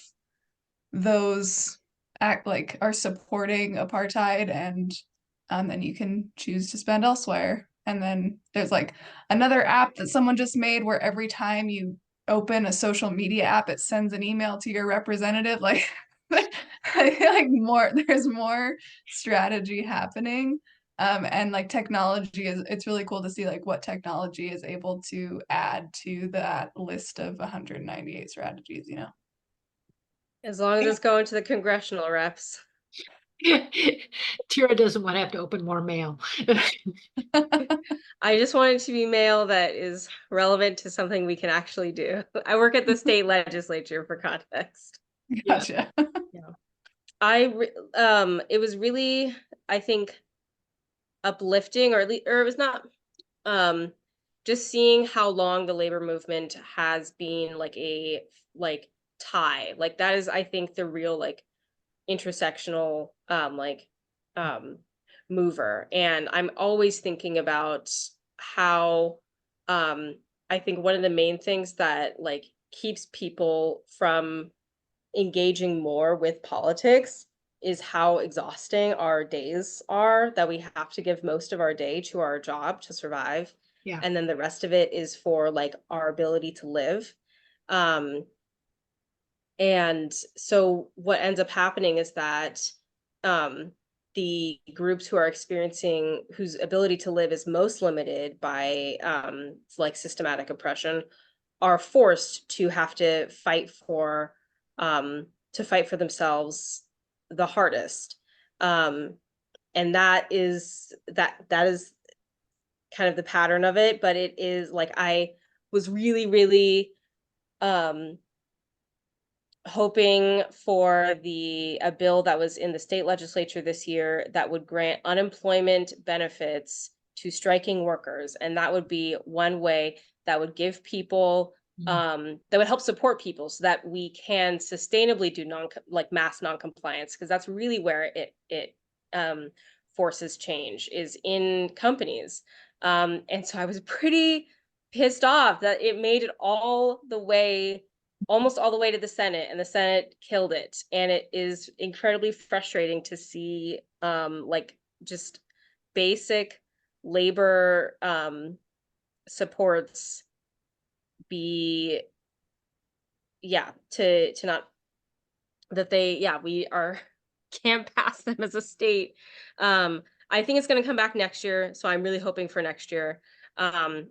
those are supporting apartheid, and then you can choose to spend elsewhere. And then there's like another app that someone just made where every time you open a social media app, it sends an email to your representative. Like I feel like there's more strategy happening. And like technology it's really cool to see like what technology is able to add to that list of 198 strategies, As long as it's going to the congressional reps. Tira doesn't want to have to open more mail. I just want it to be mail that is relevant to something we can actually do. I work at the state legislature, for context. Gotcha. It was really, I think, uplifting, or it was not, just seeing how long the labor movement has been like a tie. Like that is, I think, the real like intersectional mover. And I'm always thinking about how I think one of the main things that like keeps people from engaging more with politics is how exhausting our days are, that we have to give most of our day to our job to survive. Yeah. And then the rest of it is for like our ability to live. And so what ends up happening is that the groups who are experiencing, whose ability to live is most limited by like systematic oppression, are forced to have to fight for themselves the hardest. And that is kind of the pattern of it. But it is like, I was really, really hoping for a bill that was in the state legislature this year that would grant unemployment benefits to striking workers. And that would be one way that would give people, that would help support people so that we can sustainably do mass non-compliance, because that's really where it forces change, is in companies. And so I was pretty pissed off that it made it almost all the way to the Senate, and the Senate killed it. And it is incredibly frustrating to see just basic labor supports be, yeah, to not, that they, yeah, we are can't pass them as a state. I think it's going to come back next year, so I'm really hoping for next year.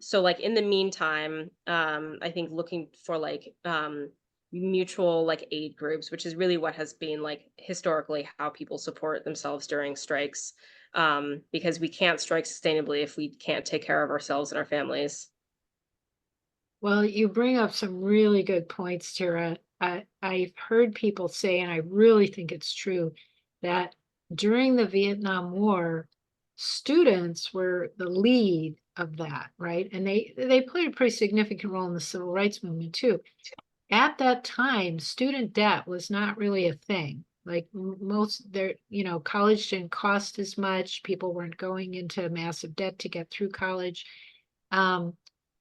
So like in the meantime, I think looking for like mutual like aid groups, which is really what has been like historically how people support themselves during strikes. Because we can't strike sustainably if we can't take care of ourselves and our families. Well, you bring up some really good points, Tara. I've heard people say, and I really think it's true, that during the Vietnam War, students were the lead of that, right? And they played a pretty significant role in the civil rights movement too. At that time, student debt was not really a thing. Like most there, college didn't cost as much. People weren't going into massive debt to get through college. Um,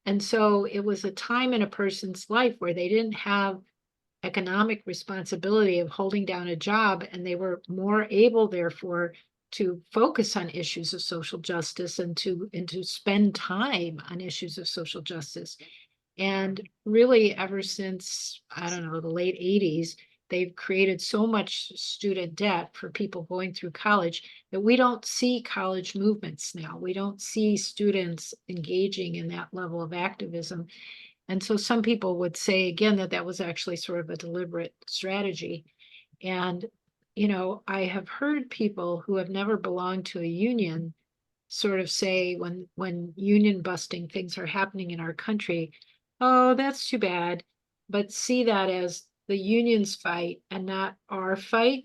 and so it was a time in a person's life where they didn't have economic responsibility of holding down a job, and they were more able, therefore, to focus on issues of social justice and to spend time on issues of social justice. And really, ever since, I don't know, the late 80s, they've created so much student debt for people going through college that we don't see college movements now. We don't see students engaging in that level of activism. And so some people would say again that that was actually sort of a deliberate strategy. And, I have heard people who have never belonged to a union sort of say when union busting things are happening in our country, oh, that's too bad, but see that as the union's fight and not our fight.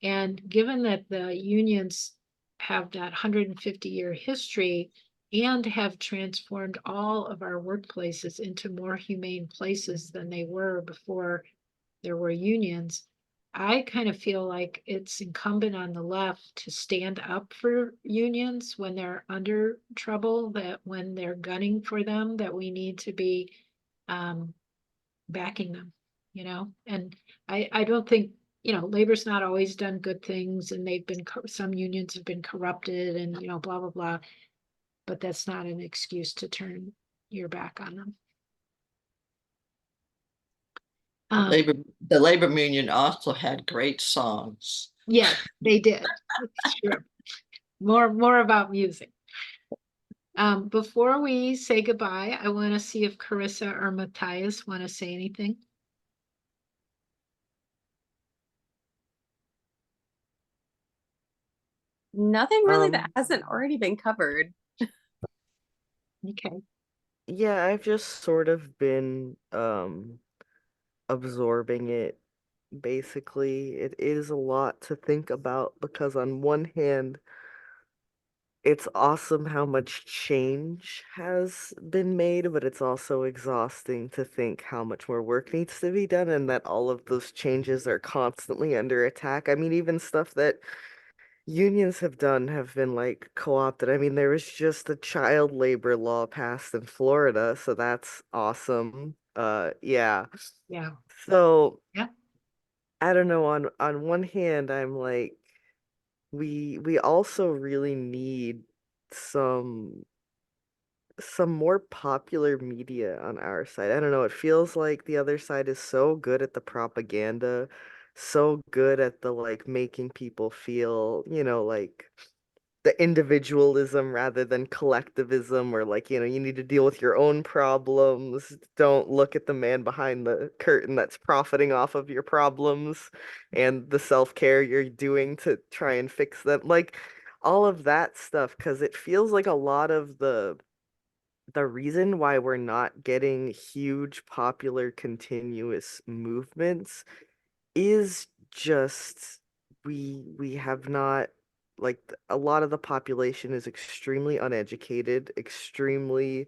And given that the unions have that 150-year history and have transformed all of our workplaces into more humane places than they were before there were unions, I kind of feel like it's incumbent on the left to stand up for unions when they're under trouble, that when they're gunning for them, that we need to be um, backing them, And I don't think, labor's not always done good things, and some unions have been corrupted and, blah, blah, blah. But that's not an excuse to turn your back on them. Labor, the labor union also had great songs. Yes, they did. It's true. More about music. Before we say goodbye, I want to see if Carissa or Matthias want to say anything. Nothing really that hasn't already been covered. Okay. Yeah, I've just sort of been absorbing it. Basically, it is a lot to think about because on one hand, it's awesome how much change has been made, but it's also exhausting to think how much more work needs to be done and that all of those changes are constantly under attack. I mean, even stuff that unions have done have been like co-opted. I mean, there was just a child labor law passed in Florida, so that's awesome. Yeah. Yeah. So Yeah. I don't know, on one hand, I'm like, we also really need some more popular media on our side. I don't know, it feels like the other side is so good at the propaganda, so good at the like making people feel, like the individualism rather than collectivism, or like, you need to deal with your own problems. Don't look at the man behind the curtain that's profiting off of your problems and the self-care you're doing to try and fix them. Like all of that stuff, because it feels like a lot of the reason why we're not getting huge popular continuous movements is just we have not, like, a lot of the population is extremely uneducated, extremely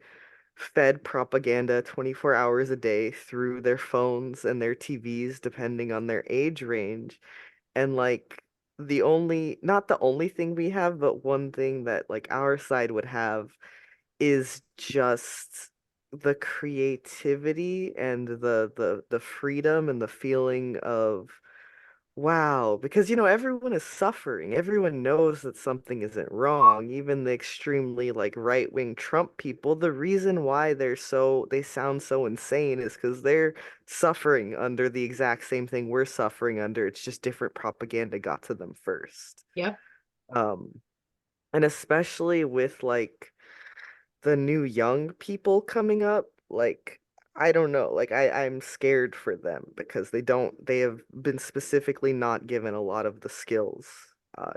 fed propaganda 24 hours a day through their phones and their TVs depending on their age range. And like not the only thing we have, but one thing that like our side would have is just the creativity and the freedom and the feeling of wow, because everyone is suffering. Everyone knows that something isn't wrong. Even the extremely like right-wing Trump people, the reason why they sound so insane is because they're suffering under the exact same thing we're suffering under. It's just different propaganda got to them first. Yep. Um, and especially with like the new young people coming up, like I don't know, like I'm scared for them because they have been specifically not given a lot of the skills.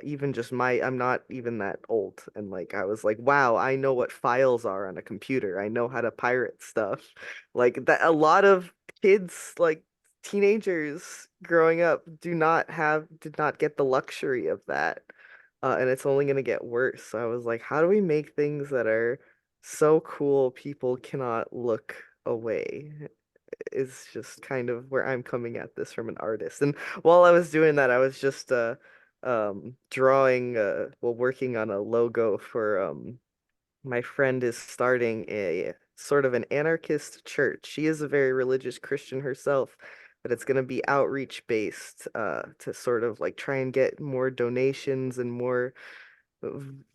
Even just I'm not even that old, and like I was like, wow, I know what files are on a computer. I know how to pirate stuff. Like that a lot of kids, like teenagers growing up did not get the luxury of that. And it's only gonna get worse. So I was like, how do we make things that are so cool people cannot look away? Is just kind of where I'm coming at this from an artist. And while I was doing that, I was just drawing working on a logo for my friend is starting a sort of an anarchist church. She is a very religious Christian herself, but it's going to be outreach based to sort of like try and get more donations and more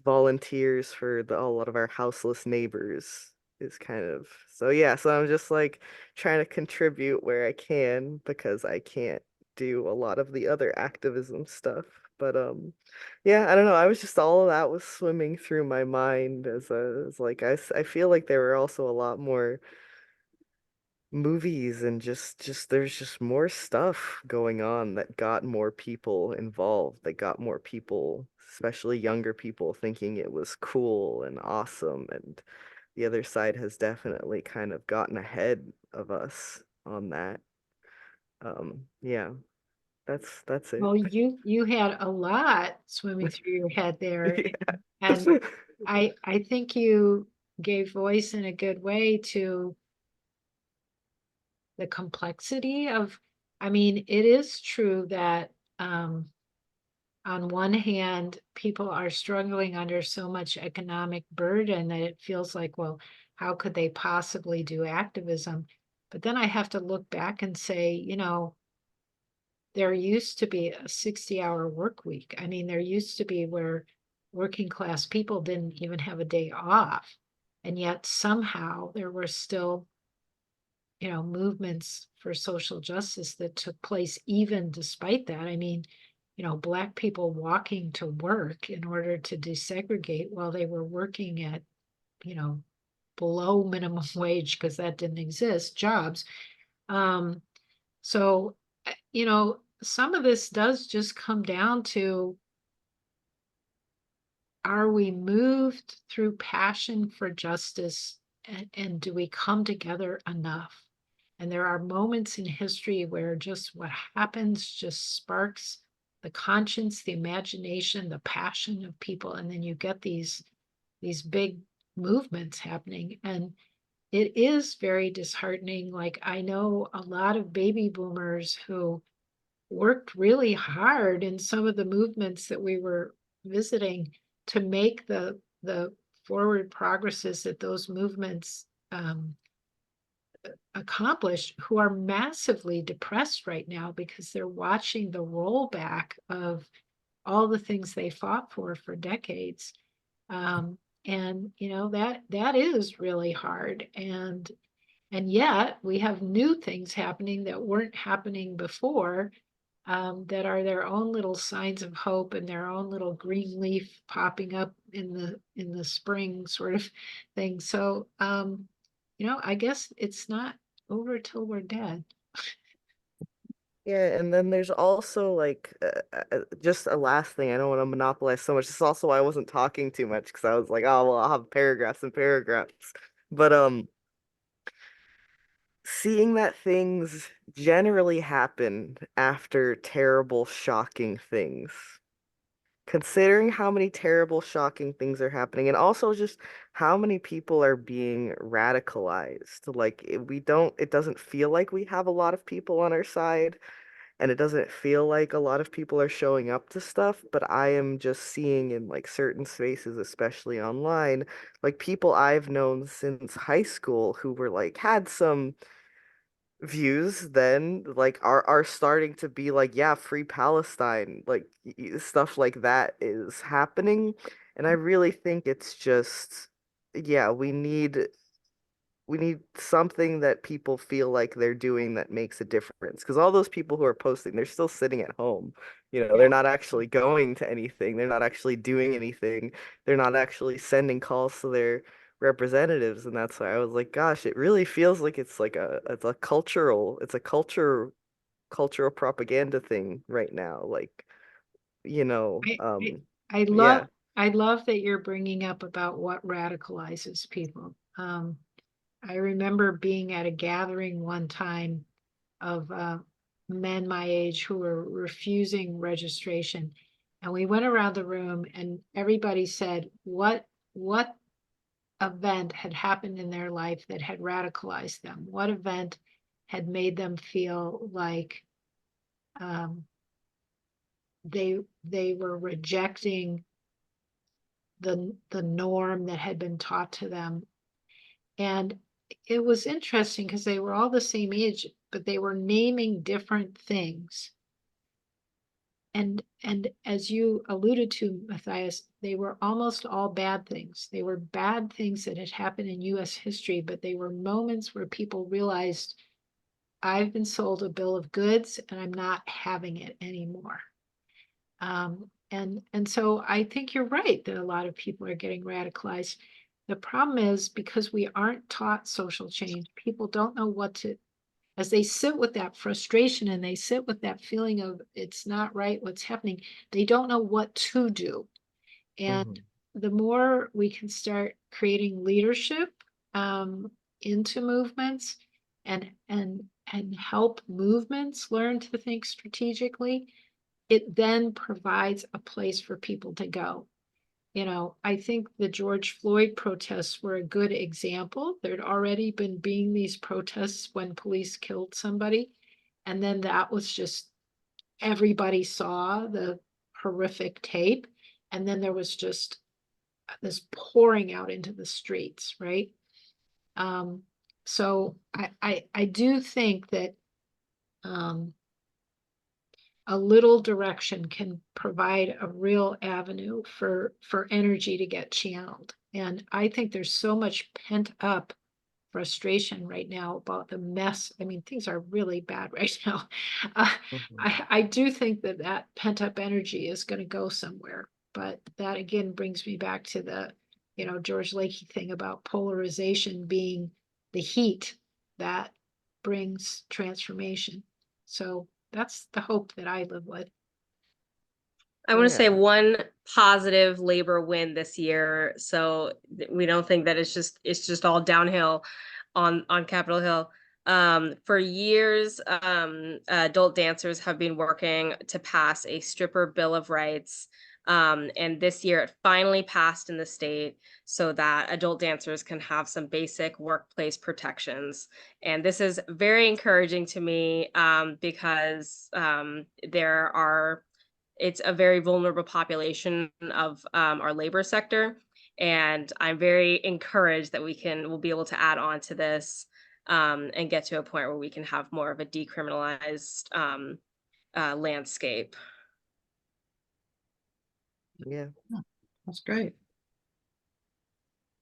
volunteers for a lot of our houseless neighbors is kind of so yeah, so I'm just like trying to contribute where I can because I can't do a lot of the other activism stuff. But yeah, I don't know. I was just all of that was swimming through my mind as like I feel like there were also a lot more movies and just there's just more stuff going on that got more people involved, that got more people, especially younger people, thinking it was cool and awesome. And the other side has definitely kind of gotten ahead of us on that. Yeah, that's it. Well, you had a lot swimming through your head there, and Yeah. I think you gave voice in a good way to the complexity of, I mean, it is true that on one hand, people are struggling under so much economic burden that it feels like, well, how could they possibly do activism? But then I have to look back and say, there used to be a 60-hour work week. I mean, there used to be where working class people didn't even have a day off. And yet somehow there were still, movements for social justice that took place even despite that. I mean, Black people walking to work in order to desegregate while they were working at, you know, below minimum wage because that didn't exist, jobs. Um, so, some of this does just come down to, are we moved through passion for justice and do we come together enough? And there are moments in history where just what happens just sparks the conscience, the imagination, the passion of people, and then you get these big movements happening. And it is very disheartening. Like I know a lot of baby boomers who worked really hard in some of the movements that we were visiting to make the forward progresses that those movements accomplished, who are massively depressed right now because they're watching the rollback of all the things they fought for decades. And that is really hard. And yet we have new things happening that weren't happening before, that are their own little signs of hope and their own little green leaf popping up in the spring sort of thing. So I guess it's not over till we're dead. Yeah, and then there's also like just a last thing. I don't want to monopolize so much. This is also why I wasn't talking too much because I was like, oh well, I'll have paragraphs and paragraphs. But seeing that things generally happen after terrible, shocking things. Considering how many terrible, shocking things are happening, and also just how many people are being radicalized. Like it doesn't feel like we have a lot of people on our side, and it doesn't feel like a lot of people are showing up to stuff, but I am just seeing in like certain spaces, especially online, like people I've known since high school who were like had some views then like are starting to be like, yeah, free Palestine, like stuff like that is happening. And I really think it's just, yeah, we need something that people feel like they're doing that makes a difference. Because all those people who are posting, they're still sitting at home. You know, they're not actually going to anything. They're not actually doing anything. They're not actually sending calls to their representatives. And that's why I was like, gosh, it really feels like it's a cultural propaganda thing right now. Like, you know, I, I love yeah. I love that you're bringing up about what radicalizes people. I remember being at a gathering one time of men my age who were refusing registration, and we went around the room and everybody said what event had happened in their life that had radicalized them, what event had made them feel like um, they were rejecting the norm that had been taught to them. And it was interesting because they were all the same age, but they were naming different things. And as you alluded to, Matthias, they were almost all bad things. They were bad things that had happened in US history, but they were moments where people realized, I've been sold a bill of goods and I'm not having it anymore. And so I think you're right that a lot of people are getting radicalized. The problem is because we aren't taught social change, people don't know what to, as they sit with that frustration and they sit with that feeling of it's not right what's happening, they don't know what to do. And the more we can start creating leadership into movements and help movements learn to think strategically, it then provides a place for people to go. You know, I think the George Floyd protests were a good example. There'd already been being these protests when police killed somebody. And then that was just, everybody saw the horrific tape. And then there was just this pouring out into the streets, right? So I do think that a little direction can provide a real avenue for energy to get channeled. And I think there's so much pent up frustration right now about the mess. I mean, things are really bad right now. I do think that that pent up energy is going to go somewhere. But that again brings me back to the, you know, George Lakey thing about polarization being the heat that brings transformation. So that's the hope that I live with. I want to say Yeah. one positive labor win this year. So we don't think that it's just all downhill on Capitol Hill. For years, adult dancers have been working to pass a stripper bill of rights. And this year it finally passed in the state so that adult dancers can have some basic workplace protections. And this is very encouraging to me because it's a very vulnerable population of our labor sector. And I'm very encouraged that we'll be able to add on to this and get to a point where we can have more of a decriminalized landscape. Yeah. That's great.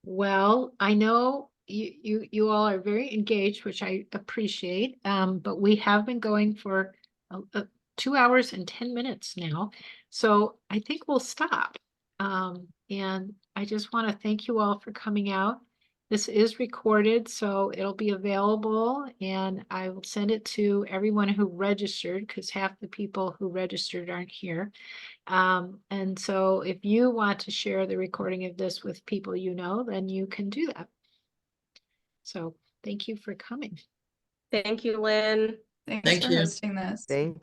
Well, I know you all are very engaged, which I appreciate. But we have been going for 2 hours and 10 minutes now. So I think we'll stop. And I just want to thank you all for coming out. This is recorded, so it'll be available, and I will send it to everyone who registered because half the people who registered aren't here. And so if you want to share the recording of this with people you know, then you can do that. So thank you for coming. Thank you, Lynn. Thanks Thank for you. hosting this. Thank